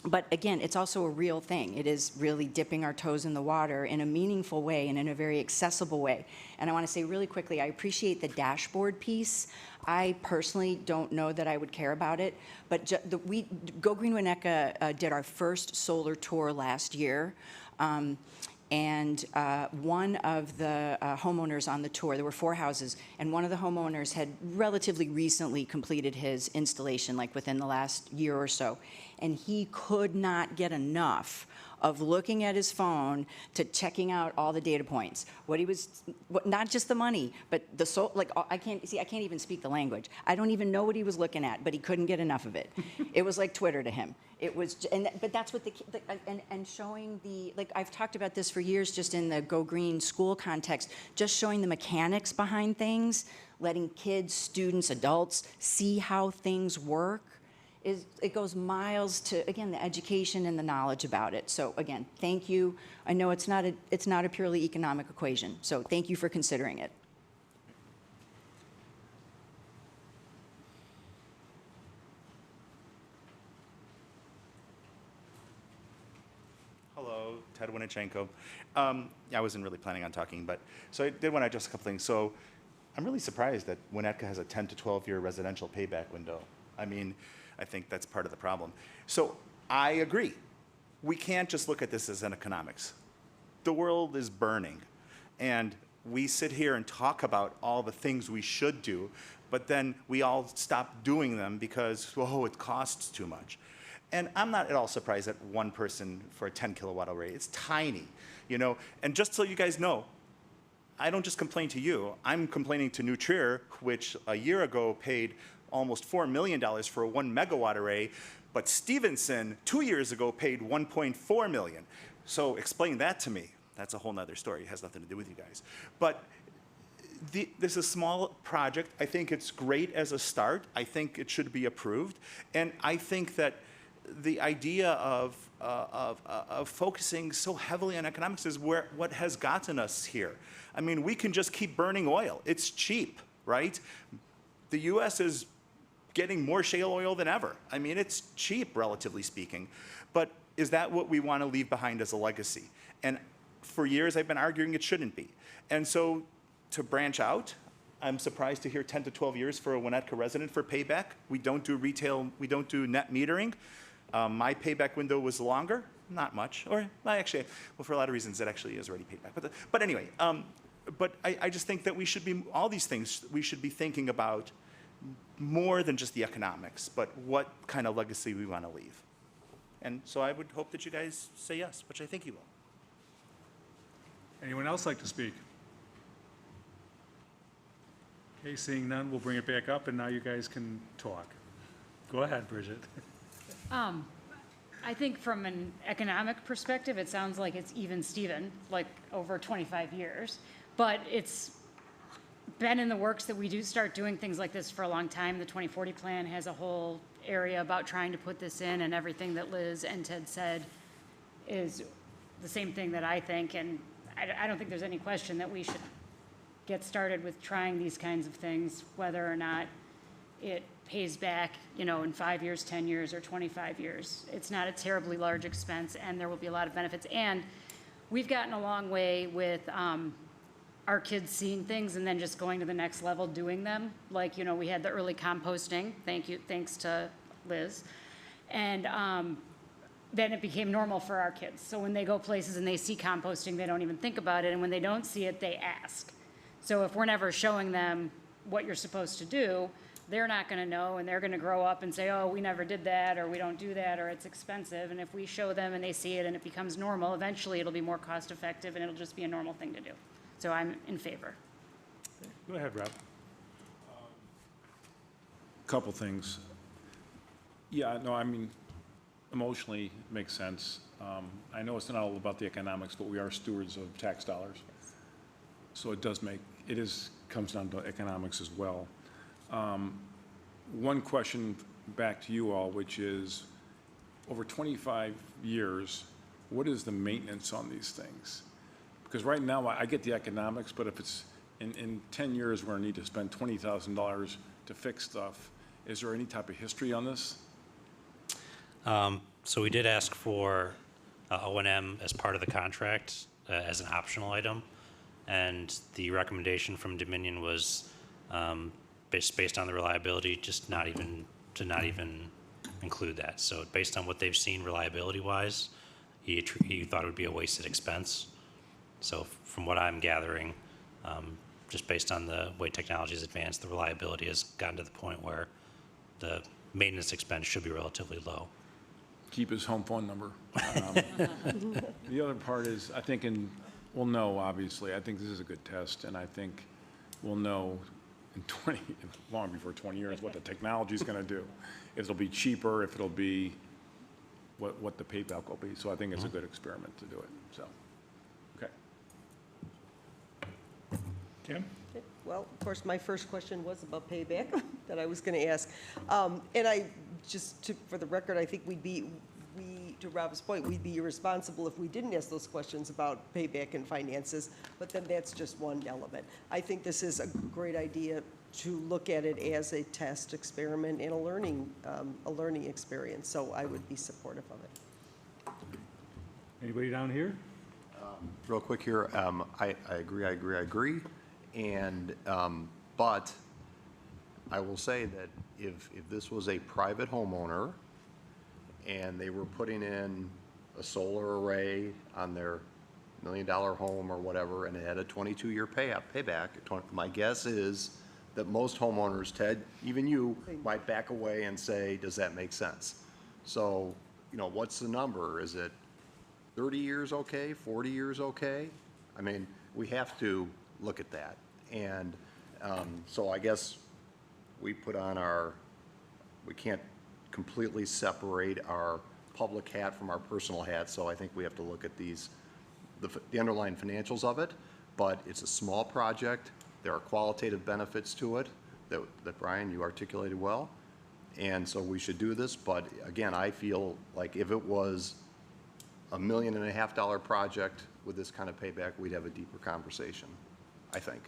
C: But again, it's also a real thing. It is really dipping our toes in the water in a meaningful way and in a very accessible way. And I want to say really quickly, I appreciate the dashboard piece. I personally don't know that I would care about it, but Go Green Winnetka did our first solar tour last year. And one of the homeowners on the tour, there were 4 houses, and one of the homeowners had relatively recently completed his installation, like within the last year or so. And he could not get enough of looking at his phone to checking out all the data points. Not just the money, but I can't even speak the language. I don't even know what he was looking at, but he couldn't get enough of it. It was like Twitter to him. It was, but that's what and showing I've talked about this for years, just in the Go Green school context, just showing the mechanics behind things, letting kids, students, adults see how things work. It goes miles to, again, the education and the knowledge about it. So again, thank you. I know it's not a purely economic equation, so thank you for considering it.
E: Hello, Ted Winnichenko. I wasn't really planning on talking, but so I did want to address a couple things. So I'm really surprised that Winnetka has a 10 to 12-year residential payback window. I mean, I think that's part of the problem. So I agree. We can't just look at this as an economics. The world is burning, and we sit here and talk about all the things we should do, but then we all stop doing them because, it costs too much. And I'm not at all surprised that one person for a 10 kilowatt array. It's tiny, And just so you guys know, I don't just complain to you. I'm complaining to New Trier, which a year ago paid almost $4 million for a 1 megawatt array, but Stevenson 2 years ago paid $1.4 million. So explain that to me. That's a whole nother story. It has nothing to do with you guys. But this is a small project. I think it's great as a start. I think it should be approved. And I think that the idea of focusing so heavily on economics is what has gotten us here. I mean, we can just keep burning oil. It's cheap, right? The U.S. is getting more shale oil than ever. I mean, it's cheap, relatively speaking. But is that what we want to leave behind as a legacy? And for years, I've been arguing it shouldn't be. And so to branch out, I'm surprised to hear 10 to 12 years for a Winnetka resident for payback. We don't do retail, we don't do net metering. My payback window was longer, not much, or actually, well, for a lot of reasons, it actually is already payback. But anyway, but I just think that we should be, all these things, we should be thinking about more than just the economics, but what kind of legacy we want to leave. And so I would hope that you guys say yes, which I think you will.
A: Anyone else like to speak? Okay, seeing none, we'll bring it back up, and now you guys can talk. Go ahead, Bridget.
M: I think from an economic perspective, it sounds like it's even Steven, like over 25 years. But it's been in the works that we do start doing things like this for a long time. The 2040 plan has a whole area about trying to put this in, and everything that Liz and Ted said is the same thing that I think. And I don't think there's any question that we should get started with trying these kinds of things, whether or not it pays back, you know, in 5 years, 10 years, or 25 years. It's not a terribly large expense, and there will be a lot of benefits. And we've gotten a long way with our kids seeing things and then just going to the next level doing them. Like, you know, we had the early composting, thanks to Liz. And then it became normal for our kids. So when they go places and they see composting, they don't even think about it. And when they don't see it, they ask. So if we're never showing them what you're supposed to do, they're not going to know, and they're going to grow up and say, oh, we never did that, or we don't do that, or it's expensive. And if we show them and they see it and it becomes normal, eventually it'll be more cost effective and it'll just be a normal thing to do. So I'm in favor.
A: Go ahead, Rob.
D: Couple things. Yeah, no, I mean, emotionally, it makes sense. I know it's not all about the economics, but we are stewards of tax dollars. So it does make, comes down to economics as well. One question back to you all, which is, over 25 years, what is the maintenance on these things? Because right now, I get the economics, but if it's in 10 years, we're gonna need to spend $20,000 to fix stuff. Is there any type of history on this?
K: So we did ask for O&M as part of the contract as an optional item, and the recommendation from Dominion was based on the reliability, just not even include that. So based on what they've seen reliability-wise, he thought it would be a wasted expense. So from what I'm gathering, just based on the way technology has advanced, the reliability has gotten to the point where the maintenance expense should be relatively low.
D: Keep his home phone number. The other part is, I think we'll know, obviously, I think this is a good test, and I think we'll know in long before 20 years what the technology is going to do. If it'll be cheaper, if it'll be what the payback will be. So I think it's a good experiment to do it, so, okay.
A: Kim?
G: Well, of course, my first question was about payback that I was going to ask. And I, for the record, I think to Rob's point, we'd be irresponsible if we didn't ask those questions about payback and finances, but then that's just one element. I think this is a great idea to look at it as a test experiment and a learning experience, so I would be supportive of it.
A: Anybody down here?
I: Real quick here, I agree. And, but I will say that if this was a private homeowner and they were putting in a solar array on their $1 million home or whatever, and it had a 22-year payback, my guess is that most homeowners, Ted, even you, might back away and say, does that make sense? So, you know, what's the number? Is it 30 years okay, 40 years okay? I mean, we have to look at that. And so I guess we can't completely separate our public hat from our personal hat, so I think we have to look at the underlying financials of it, but it's a small project. There are qualitative benefits to it that Brian, you articulated well, and so we should do this, but again, I feel like if it was $1.5 million project with this kind of payback, we'd have a deeper conversation, I think.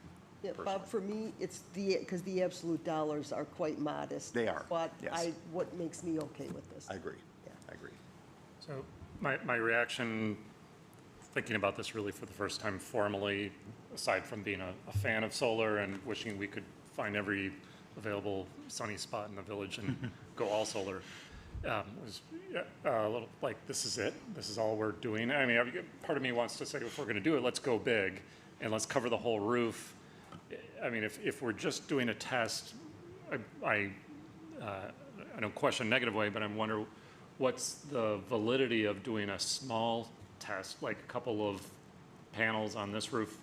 G: Yeah,
I: personally.
G: Bob, for me, it's because the absolute dollars are quite modest.
I: They are,
G: But
I: yes.
G: what makes me okay with this.
I: I agree.
G: Yeah.
I: I agree.
L: So my reaction, thinking about this really for the first time formally, aside from being a fan of solar and wishing we could find every available sunny spot in the village and go all solar, was a little like, this is it? This is all we're doing? I mean, part of me wants to say, if we're going to do it, let's go big and let's cover the whole roof. I mean, if we're just doing a test, I don't question negative way, but I'm wondering what's the validity of doing a small test, like a couple of panels on this roof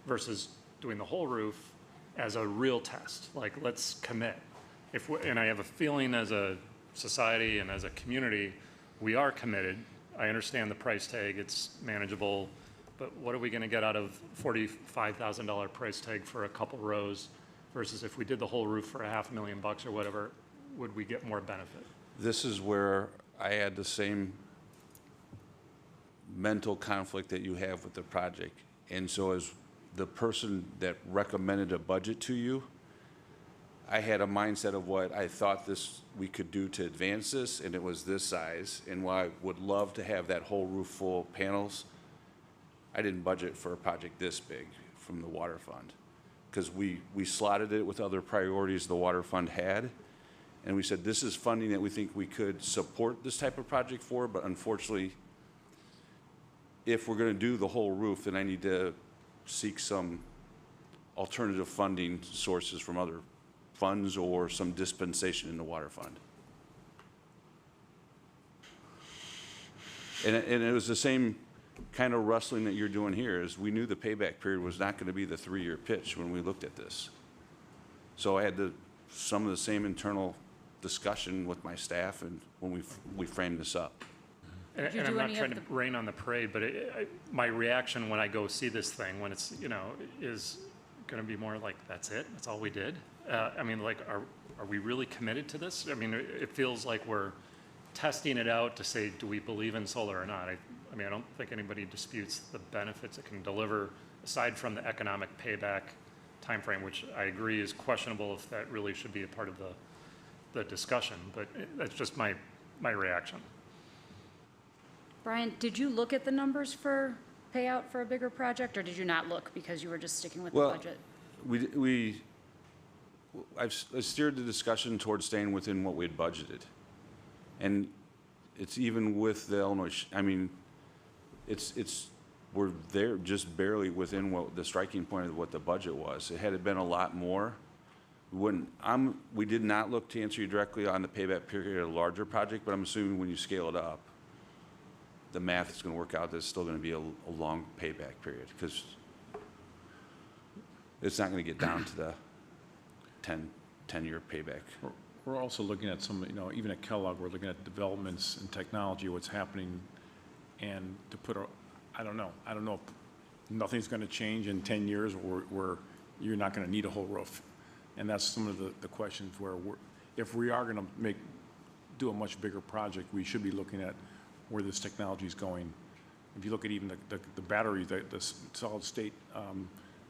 L: versus doing the whole roof as a real test? Like, let's commit. And I have a feeling as a society and as a community, we are committed. I understand the price tag, it's manageable, but what are we gonna get out of $45,000 price tag for a couple rows versus if we did the whole roof for $500,000 or whatever, would we get more benefit?
F: This is where I had the same mental conflict that you have with the project. And so as the person that recommended a budget to you, I had a mindset of what I thought we could do to advance this, and it was this size. And while I would love to have that whole roof full of panels, I didn't budget for a project this big from the water fund, because we slotted it with other priorities the water fund had. And we said, this is funding that we think we could support this type of project for, but unfortunately, if we're gonna do the whole roof, then I need to seek some alternative funding sources from other funds or some dispensation in the water fund. And it was the same kind of wrestling that you're doing here, is we knew the payback period was not gonna be the 3-year pitch when we looked at this. So I had some of the same internal discussion with my staff and when we framed this up.
L: And
M: you
L: I'm
M: do
L: not
M: any of
L: trying to
M: the-
L: rain on the parade, but my reaction when I go see this thing, when it's, is gonna be more like, that's it? That's all we did? I mean, like, are we really committed to this? I mean, it feels like we're testing it out to say, do we believe in solar or not? I mean, I don't think anybody disputes the benefits it can deliver, aside from the economic payback timeframe, which I agree is questionable if that really should be a part of the discussion, but that's just my reaction.
M: Brian, did you look at the numbers for payout for a bigger project, or did you not look because you were just sticking with the
F: Well,
M: budget?
F: I steered the discussion towards staying within what we had budgeted. And it's even with the Illinois, I mean, we're there just barely within what the striking point of what the budget was. Had it been a lot more, we did not look, to answer you directly, on the payback period of a larger project, but I'm assuming when you scale it up, the math is gonna work out, there's still gonna be a long payback period, because it's not gonna get down to the 10-year payback.
D: We're also looking at some, even at Kellogg, we're looking at developments in technology, what's happening, and to put I don't know if nothing's gonna change in 10 years where you're not gonna need a whole roof. And that's some of the questions where if we are gonna do a much bigger project, we should be looking at where this technology is going. If you look at even the battery, the solid state,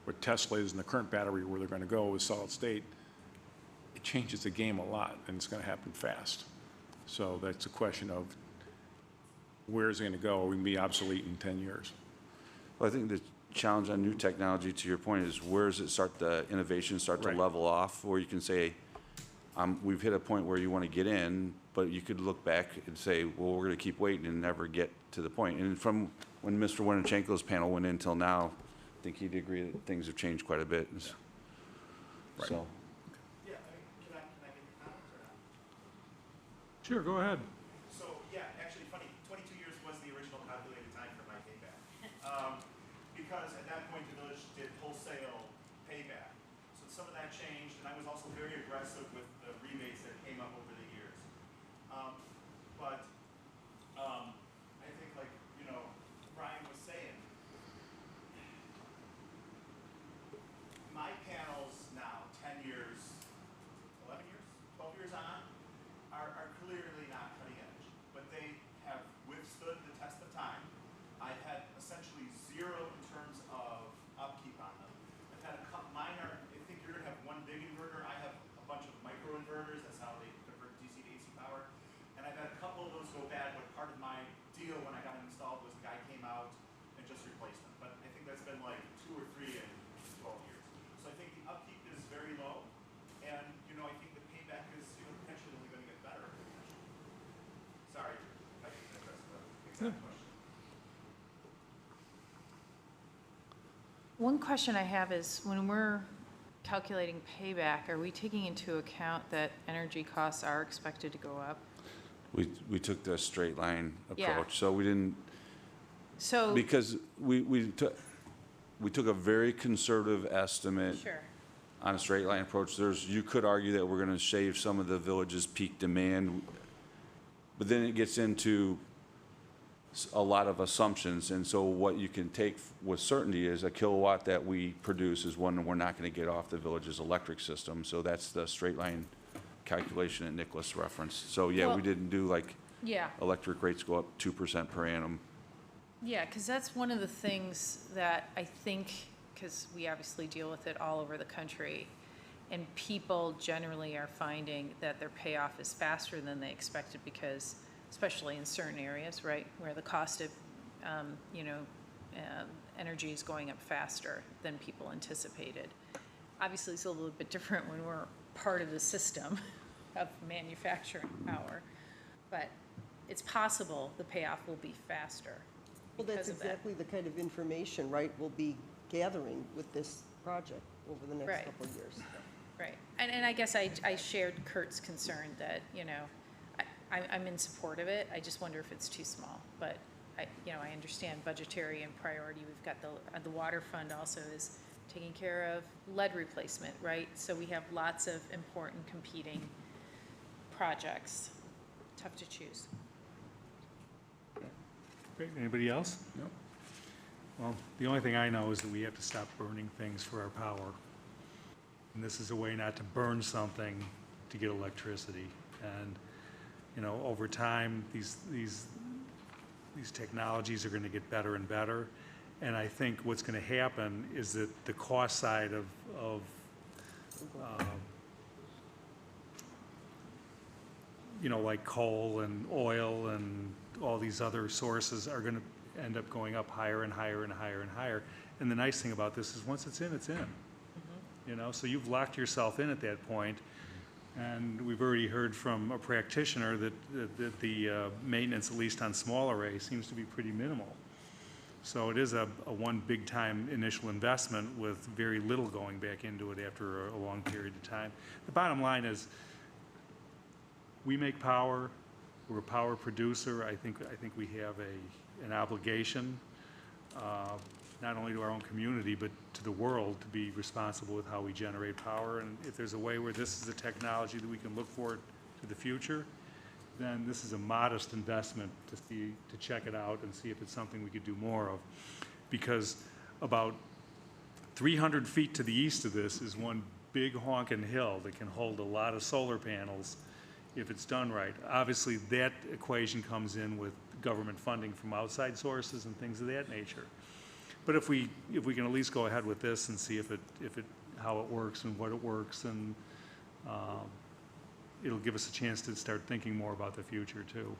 D: where Tesla is in the current battery, where they're gonna go with solid state, it changes the game a lot, and it's gonna happen fast. So that's a question of where is it gonna go? Are we gonna be obsolete in 10 years?
F: Well, I think the challenge on new technology, to your point, is where does the innovation start to
D: Right.
F: level off, or you can say, we've hit a point where you want to get in, but you could look back and say, well, we're going to keep waiting and never get to the point. And from when Mr. Wininchenko's panel went in till now, I think he'd agree that things have changed quite a bit.
D: Right.
F: So,
E: Yeah, can I make a comment or not?
A: Sure, go ahead.
E: So, yeah, actually, funny, 22 years was the original calculated time for my payback. Because at that point, the village did wholesale payback. So some of that changed, and I was also very aggressive with the rebates that came up over the years. I think, like, Brian was saying, my panels now, 10 years, 11 years, 12 years on, are clearly not cutting edge, but they have withstood the test of time. I've had essentially zero in terms of upkeep on them. I've had a minor
J: One question I have is, when we're calculating payback, are we taking into account that energy costs are expected to go up?
F: We took the straight line
J: Yeah.
F: approach, so we didn't,
J: So,
F: because we took a very conservative estimate
J: sure,
F: on a straight line approach. You could argue that we're gonna shave some of the village's peak demand, but then it gets into a lot of assumptions, and so what you can take with certainty is a kilowatt that we produce is one we're not gonna get off the village's electric system, so that's the straight line calculation that Nicholas referenced. So, yeah,
J: Well-
F: we didn't do like
J: yeah.
F: electric rates go up 2% per annum.
J: Yeah, because that's one of the things that I think, because we obviously deal with it all over the country, and people generally are finding that their payoff is faster than they expected because, especially in certain areas, right, where the cost of, energy is going up faster than people anticipated. Obviously, it's a little bit different when we're part of the system of manufacturing power, but it's possible the payoff will be faster.
G: Well, that's
J: because of that.
G: exactly the kind of information, right, we'll be gathering with this project over the next
J: Right.
G: couple of years.
J: Right, and I guess I shared Kurt's concern that, I'm in support of it, I just wonder if it's too small, but I understand budgetary and priority, we've got the water fund also is taking care of lead replacement, right? So we have lots of important competing projects, tough to choose.
A: Great, anybody else?
D: No.
A: Well, the only thing I know is that we have to stop burning things for our power. And this is a way not to burn something to get electricity. And, over time, these technologies are going to get better and better. And I think what's going to happen is that the cost side of like coal and oil and all these other sources are going to end up going up higher and higher and higher and higher. And the nice thing about this is once it's in, it's in. So you've locked yourself in at that point. And we've already heard from a practitioner that the maintenance, at least on small arrays, seems to be pretty minimal. So it is a one big-time initial investment with very little going back into it after a long period of time. The bottom line is, we make power. We're a power producer. I think we have an obligation, not only to our own community, but to the world, to be responsible with how we generate power. And if there's a way where this is a technology that we can look forward to the future, then this is a modest investment to check it out and see if it's something we could do more of. Because about 300 feet to the east of this is one big honking hill that can hold a lot of solar panels if it's done right. Obviously, that equation comes in with government funding from outside sources and things of that nature. But if we can at least go ahead with this and see how it works and what it works, and it'll give us a chance to start thinking more about the future too,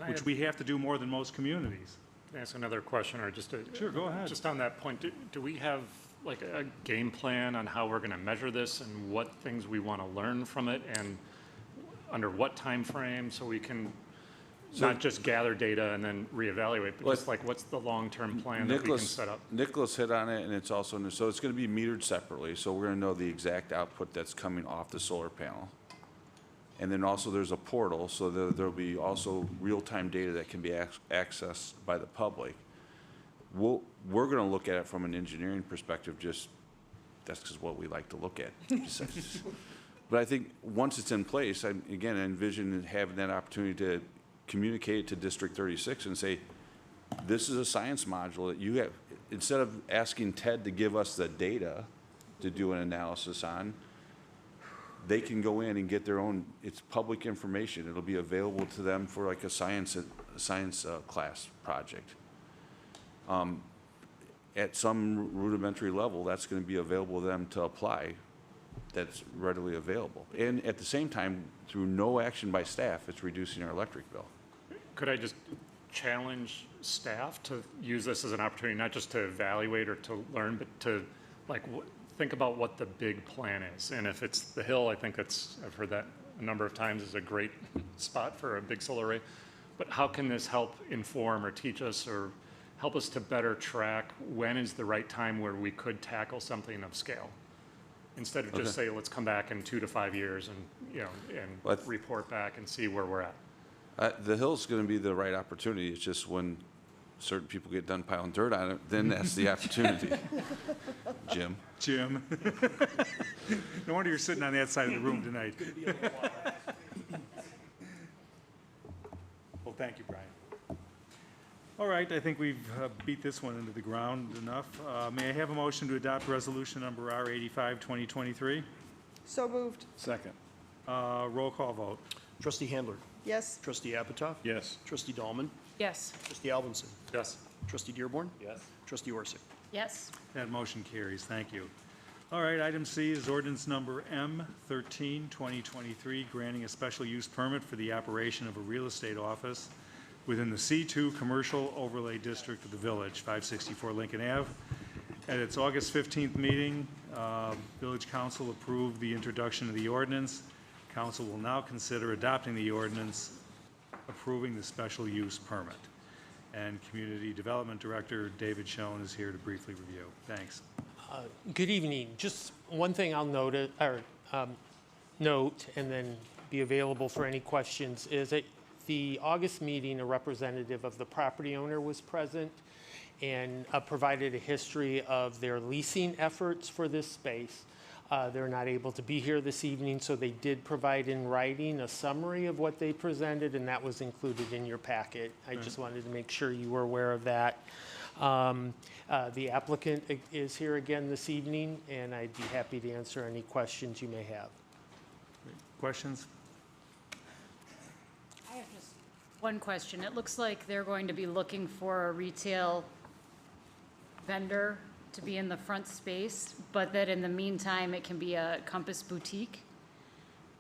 A: which we have to do more than most communities.
L: Can I ask another question, or just
A: Sure, go ahead.
L: Just on that point, do we have like a game plan on how we're going to measure this and what things we want to learn from it, and under what time frame, so we can not just gather data and then reevaluate, but just like what's the long-term plan that we can set up?
F: Nicholas hit on it, and it's also, so it's going to be metered separately, so we're going to know the exact output that's coming off the solar panel. And then also there's a portal, so there'll be also real-time data that can be accessed by the public. We're going to look at it from an engineering perspective, that's just what we like to look at. But I think once it's in place, I envision having that opportunity to communicate it to District 36 and say, this is a science module that you have, instead of asking Ted to give us the data to do an analysis on, they can go in and get their own, it's public information. It'll be available to them for like a science class project. At some rudimentary level, that's going to be available to them to apply. That's readily available. And at the same time, through no action by staff, it's reducing our electric bill.
L: Could I just challenge staff to use this as an opportunity, not just to evaluate or to learn, but to think about what the big plan is? And if it's the Hill, I think I've heard that a number of times, is a great spot for a big solar array. But how can this help inform or teach us or help us to better track when is the right time where we could tackle something of scale. Instead of just say, let's come back in 2 to 5 years and,
F: Well,
L: report back and see where we're at.
F: The hill's going to be the right opportunity. It's just when certain people get done piling dirt on it, then that's the opportunity. Jim?
A: Jim. No wonder you're sitting on that side of the room tonight. Well, thank you, Brian. All right, I think we've beat this one into the ground enough. May I have a motion to adopt resolution number R85, 2023?
G: So moved.
D: Second.
A: Roll call vote.
B: Trustee Handler.
G: Yes.
B: Trustee Apitoff.
D: Yes.
B: Trustee Dahlman.
J: Yes.
B: Trustee Alvinson.
L: Yes.
B: Trustee Dearborn.
L: Yes.
B: Trustee Orsick.
M: Yes.
A: That motion carries. Thank you. All right, item C is ordinance number M13, 2023, granting a special use permit for the operation of a real estate office within the C2 Commercial Overlay District of the Village, 564 Lincoln Ave. At its August 15th meeting, Village Council approved the introduction of the ordinance. Council will now consider adopting the ordinance approving the special use permit. And Community Development Director David Schoen is here to briefly review. Thanks.
N: Good evening. Just one thing I'll note and then be available for any questions is at the August meeting, a representative of the property owner was present and provided a history of their leasing efforts for this space. They're not able to be here this evening, so they did provide in writing a summary of what they presented, and that was included in your packet. I just wanted to make sure you were aware of that. The applicant is here again this evening, and I'd be happy to answer any questions you may have.
A: Questions?
M: I have just one question. It looks like they're going to be looking for a retail vendor to be in the front space, but that in the meantime, it can be a Compass boutique.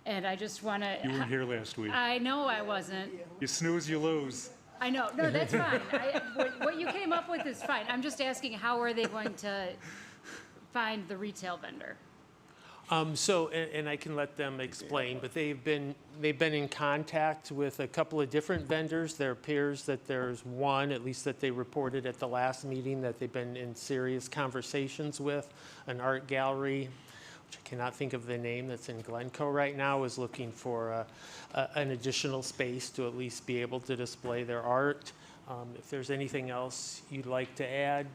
M: And I just want to.
A: You weren't here last week.
M: I know I wasn't.
A: You snooze, you lose.
M: I know. No, that's fine. What you came up with is fine. I'm just asking, how are they going to find the retail vendor?
N: And I can let them explain, but they've been in contact with a couple of different vendors. There appears that there's one, at least that they reported at the last meeting, that they've been in serious conversations with. An art gallery, which I cannot think of the name, that's in Glencoe right now, is looking for an additional space to at least be able to display their art. If there's anything else you'd like to add,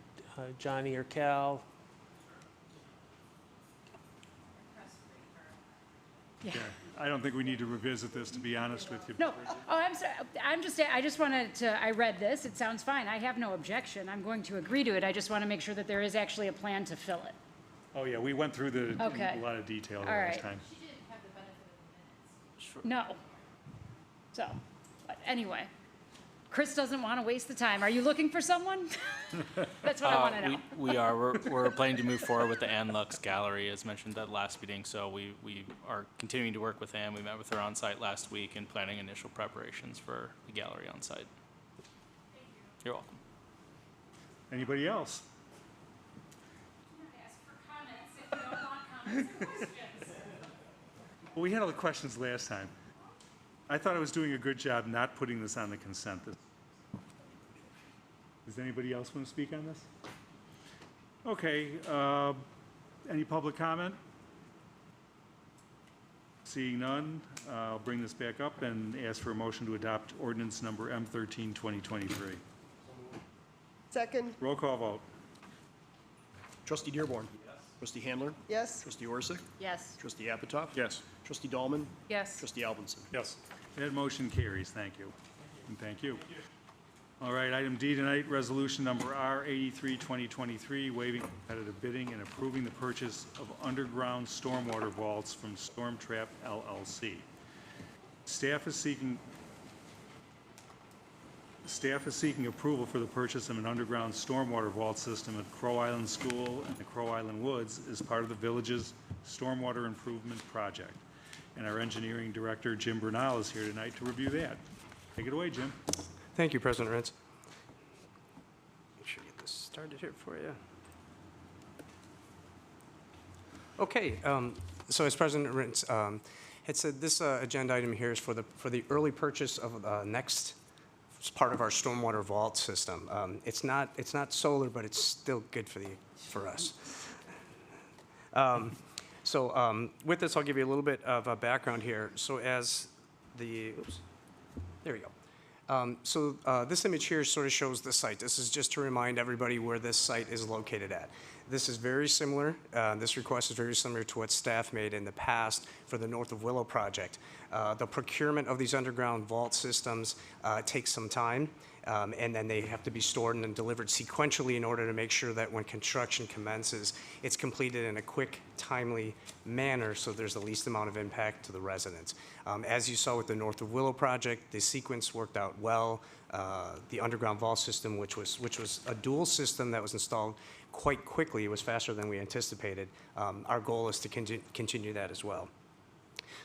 N: Johnny or Cal?
M: Yeah.
A: I don't think we need to revisit this, to be honest with you.
M: No, I'm sorry. I just wanted to, I read this. It sounds fine. I have no objection. I'm going to agree to it. I just want to make sure that there is actually a plan to fill it.
A: Oh, yeah, we went through in
M: Okay.
A: a lot of detail the
M: All
A: last
M: right.
A: time.
M: No. So, but anyway, Chris doesn't want to waste the time. Are you looking for someone? That's what I want to know.
O: We are. We're planning to move forward with the Ann Lux Gallery, as mentioned at last meeting. So we are continuing to work with Ann. We met with her on site last week and planning initial preparations for the gallery on site. You're welcome.
A: Anybody else?
M: Ask for comments if you don't want comments or questions.
A: Well, we had all the questions last time. I thought I was doing a good job not putting this on the consent. Does anybody else want to speak on this? Okay, any public comment? Seeing none, I'll bring this back up and ask for a motion to adopt ordinance number M13, 2023.
G: Second.
A: Roll call vote.
B: Trustee Dearborn. Trustee Handler.
G: Yes.
B: Trustee Orsick.
M: Yes.
B: Trustee Apitoff.
D: Yes.
B: Trustee Dahlman.
J: Yes.
B: Trustee Alvinson.
L: Yes.
A: That motion carries. Thank you. And thank you. All right, item D tonight, resolution number R83, 2023, waiving competitive bidding and approving the purchase of underground stormwater vaults from Stormtrap LLC. Staff is seeking approval for the purchase of an underground stormwater vault system at Crow Island School and the Crow Island Woods as part of the village's stormwater improvement project. And our engineering director, Jim Bernal, is here tonight to review that. Take it away, Jim.
P: Thank you, President Rentz. Make sure I get this started here for you. Okay, so as President Rentz had said, this agenda item here is for the early purchase of next it's part of our stormwater vault system. It's not solar, but it's still good for us. With this, I'll give you a little bit of a background here. So as the, oops, there we go. This image here sort of shows the site. This is just to remind everybody where this site is located at. This is very similar. This request is very similar to what staff made in the past for the North of Willow project. The procurement of these underground vault systems takes some time, and then they have to be stored and then delivered sequentially in order to make sure that when construction commences, it's completed in a quick, timely manner so there's the least amount of impact to the residents. As you saw with the North of Willow project, the sequence worked out well. The underground vault system, which was a dual system that was installed quite quickly, it was faster than we anticipated. Our goal is to continue that as well.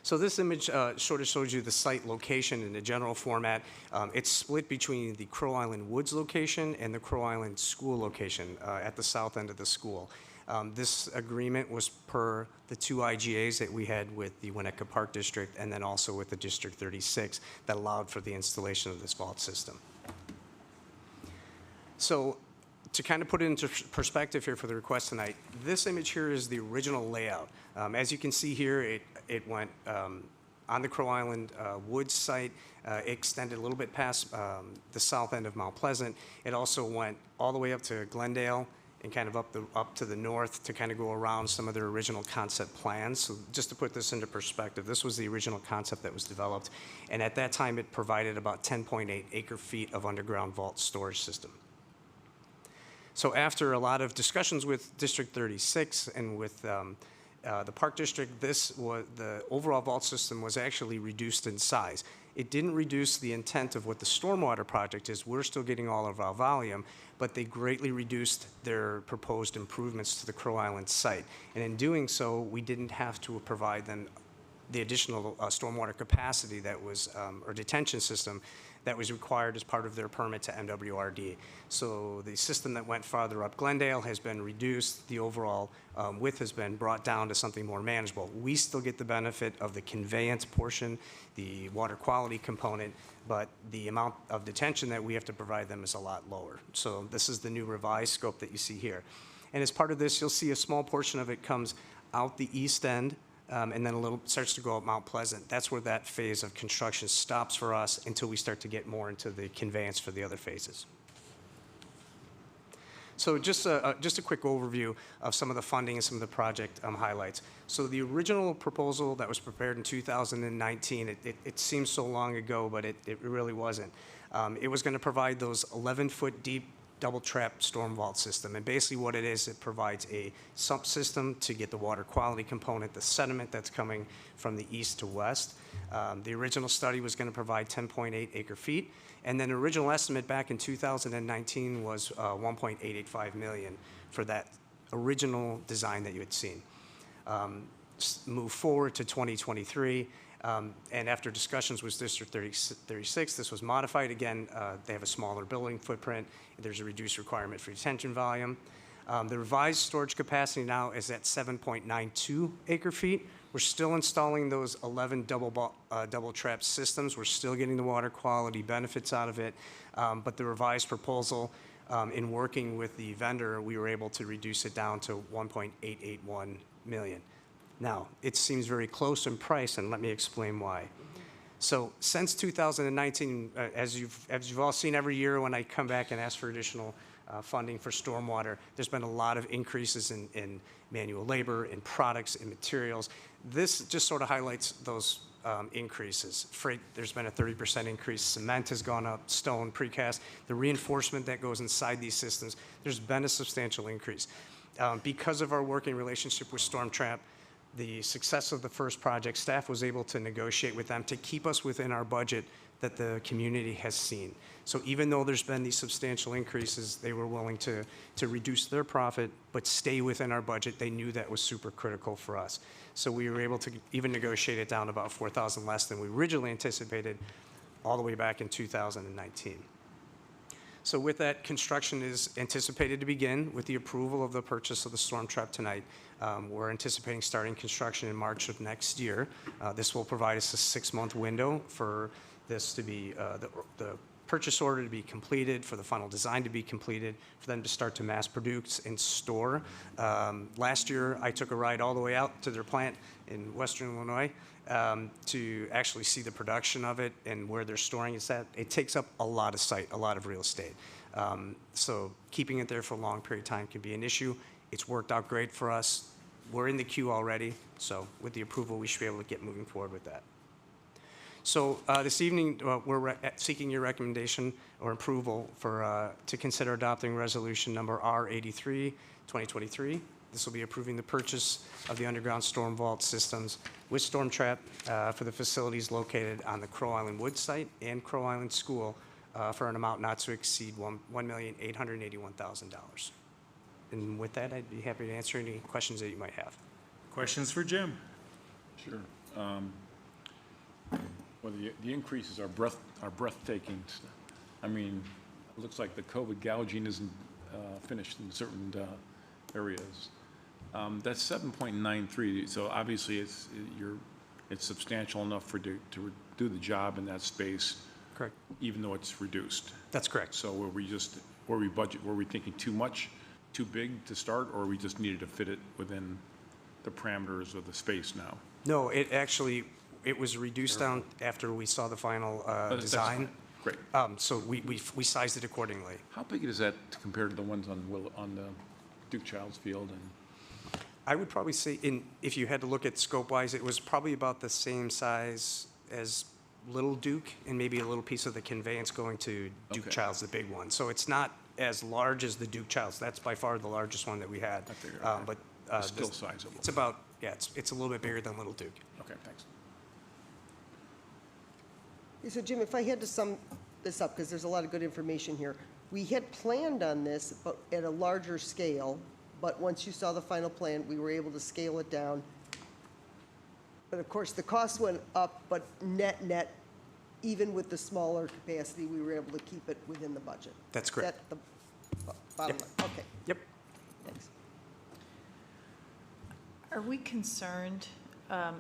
P: So this image sort of shows you the site location in the general format. It's split between the Crow Island Woods location and the Crow Island School location at the south end of the school. This agreement was per the 2 IGAs that we had with the Winnetka Park District and then also with the District 36 that allowed for the installation of this vault system. So to kind of put it into perspective here for the request tonight, this image here is the original layout. As you can see here, it went on the Crow Island Woods site, extended a little bit past the south end of Mount Pleasant. It also went all the way up to Glendale and kind of up to the north to kind of go around some of their original concept plans. So just to put this into perspective, this was the original concept that was developed. And at that time, it provided about 10.8 acre-feet of underground vault storage system. So after a lot of discussions with District 36 and with the Park District, the overall vault system was actually reduced in size. It didn't reduce the intent of what the stormwater project is. We're still getting all of our volume, but they greatly reduced their proposed improvements to the Crow Island site. And in doing so, we didn't have to provide them the additional stormwater capacity that was, or detention system that was required as part of their permit to MWRD. So the system that went farther up Glendale has been reduced. The overall width has been brought down to something more manageable. We still get the benefit of the conveyance portion, the water quality component, but the amount of detention that we have to provide them is a lot lower. So this is the new revised scope that you see here. And as part of this, you'll see a small portion of it comes out the east end, and then a little starts to go up Mount Pleasant. That's where that phase of construction stops for us until we start to get more into the conveyance for the other phases. So just a quick overview of some of the funding and some of the project highlights. So the original proposal that was prepared in 2019, it seems so long ago, but it really wasn't. It was going to provide those 11-foot deep double trap storm vault system. And basically what it is, it provides a sump system to get the water quality component, the sediment that's coming from the east to west. The original study was going to provide 10.8 acre feet. And then the original estimate back in 2019 was 1.885 million for that original design that you had seen. Move forward to 2023. And after discussions with District 36, this was modified. Again, they have a smaller building footprint. There's a reduced requirement for detention volume. The revised storage capacity now is at 7.92 acre feet. We're still installing those 11 double trap systems. We're still getting the water quality benefits out of it. But the revised proposal, in working with the vendor, we were able to reduce it down to 1.881 million. Now, it seems very close in price, and let me explain why. So since 2019, as you've all seen every year when I come back and ask for additional funding for stormwater, there's been a lot of increases in manual labor, in products, in materials. This just sort of highlights those increases. Freight, there's been a 30% increase. Cement has gone up, stone, precast. The reinforcement that goes inside these systems, there's been a substantial increase. Because of our working relationship with Stormtrap, the success of the first project, staff was able to negotiate with them to keep us within our budget that the community has seen. So even though there's been these substantial increases, they were willing to reduce their profit, but stay within our budget. They knew that was super critical for us. So we were able to even negotiate it down about 4,000 less than we originally anticipated all the way back in 2019. So with that, construction is anticipated to begin with the approval of the purchase of the Stormtrap tonight. We're anticipating starting construction in March of next year. This will provide us a 6-month window for this to be, the purchase order to be completed, for the final design to be completed, for them to start to mass produce and store. Last year, I took a ride all the way out to their plant in Western Illinois to actually see the production of it and where they're storing it at. It takes up a lot of site, a lot of real estate. So keeping it there for a long period of time can be an issue. It's worked out great for us. We're in the queue already, so with the approval, we should be able to get moving forward with that. So this evening, we're seeking your recommendation or approval to consider adopting resolution number R83, 2023. This will be approving the purchase of the underground storm vault systems with storm trap for the facilities located on the Crow Island Woods site and Crow Island School for an amount not to exceed $1,881,000. And with that, I'd be happy to answer any questions that you might have.
A: Questions for Jim?
D: Sure. Well, the increases are breathtaking. I mean, it looks like the COVID gouging isn't finished in certain areas. That's 7.93, so obviously it's substantial enough to do the job in that space.
P: Correct.
D: Even though it's reduced.
P: That's correct.
D: So were we thinking too much, too big to start, or we just needed to fit it within the parameters of the space now?
P: No, it was reduced down after we saw the final
D: That's
P: design.
D: Great.
P: So we sized it accordingly.
D: How big is that compared to the ones on the Duke Childs Field? And
P: I would probably say, if you had to look at scope-wise, it was probably about the same size as Little Duke, and maybe a little piece of the conveyance going to Duke Childs, the big one. So it's not as large as the Duke Childs. That's by far the largest one that we had.
D: I figured,
P: But
D: it's still sizable.
P: it's about, it's a little bit bigger than Little Duke.
D: Okay, thanks.
G: So Jim, if I had to sum this up, because there's a lot of good information here. We had planned on this but at a larger scale, but once you saw the final plan, we were able to scale it down. But of course, the cost went up, but net, even with the smaller capacity, we were able to keep it within the budget.
P: That's correct.
G: Is that the bottom line? Okay.
P: Yep.
G: Thanks.
J: Are we concerned,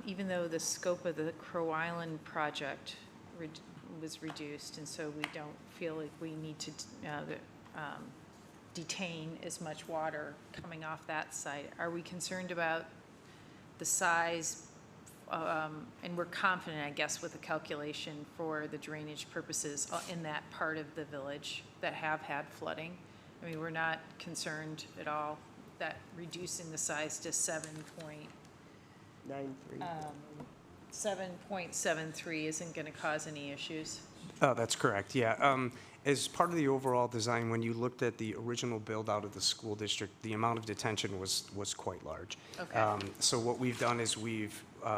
J: even though the scope of the Crow Island project was reduced, and so we don't feel like we need to detain as much water coming off that site, are we concerned about the size, and we're confident, I guess, with the calculation for the drainage purposes in that part of the village that have had flooding? I mean, we're not concerned at all that reducing the size to 7.73 isn't going to cause any issues?
P: Oh, that's correct, yeah. As part of the overall design, when you looked at the original build-out of the school district, the amount of detention was quite large.
J: Okay.
P: So what we've done is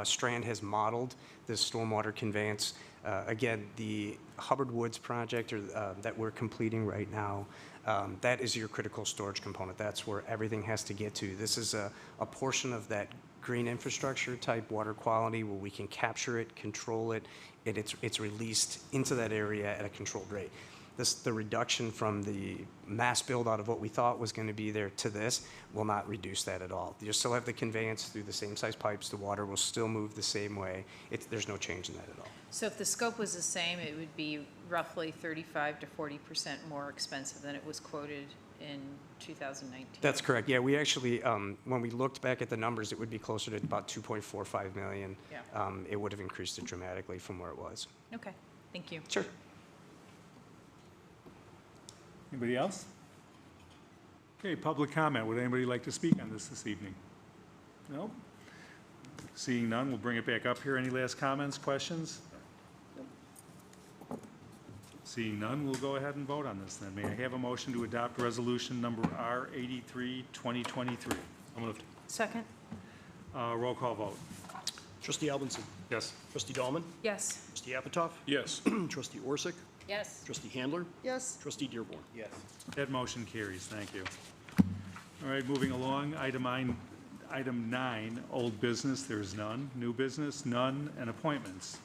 P: Strand has modeled this stormwater conveyance. Again, the Hubbard Woods project that we're completing right now, that is your critical storage component. That's where everything has to get to. This is a portion of that green infrastructure type water quality where we can capture it, control it, and it's released into that area at a controlled rate. The reduction from the mass build out of what we thought was going to be there to this will not reduce that at all. You still have the conveyance through the same size pipes. The water will still move the same way. There's no change in that at all.
J: So if the scope was the same, it would be roughly 35 to 40% more expensive than it was quoted in 2019?
P: That's correct. Yeah, we actually, when we looked back at the numbers, it would be closer to about 2.45 million.
J: Yeah.
P: It would have increased it dramatically from where it was.
J: Okay, thank you.
P: Sure.
A: Anybody else? Okay, public comment. Would anybody like to speak on this evening? No? Seeing none, we'll bring it back up here. Any last comments, questions? Seeing none, we'll go ahead and vote on this then. May I have a motion to adopt resolution number R83, 2023?
J: So moved. Second?
A: Roll call vote.
B: Trustee Albinson.
A: Yes.
B: Trustee Dahlman.
J: Yes.
B: Trustee Apitoff.
D: Yes.
B: Trustee Orsick.
J: Yes.
B: Trustee Handler.
G: Yes.
B: Trustee Dearborn.
E: Yes.
A: That motion carries. Thank you. All right, moving along. Item 9, old business. There's none. New business, none. And appointments.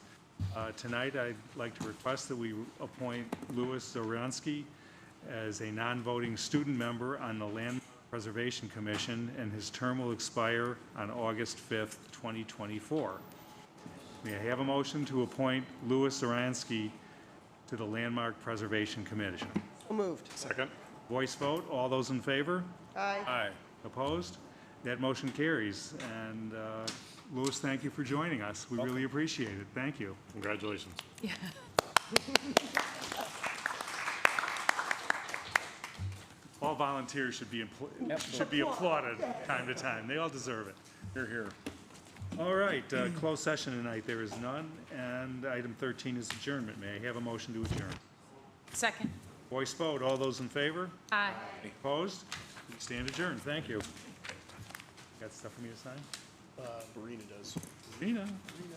A: Tonight, I'd like to request that we appoint Louis Zoransky as a non-voting student member on the Land Preservation Commission, and his term will expire on August 5th, 2024. May I have a motion to appoint Louis Zoransky to the Landmark Preservation Commission.
G: So moved.
L: Second?
A: Voice vote, all those in favor?
G: Aye.
L: Aye.
A: Opposed? That motion carries. And Louis, thank you for joining us. We really appreciate it. Thank you.
L: Congratulations.
A: All volunteers should be applauded time to time. They all deserve it.
D: Here, here.
A: All right, closed session tonight, there is none, and item 13 is adjournment. May I have a motion to adjourn?
J: Second.
A: Voice vote, all those in favor?
J: Aye.
A: Opposed? We stand adjourned, thank you. Got stuff for me to sign?
B: Marina does.
A: Rena?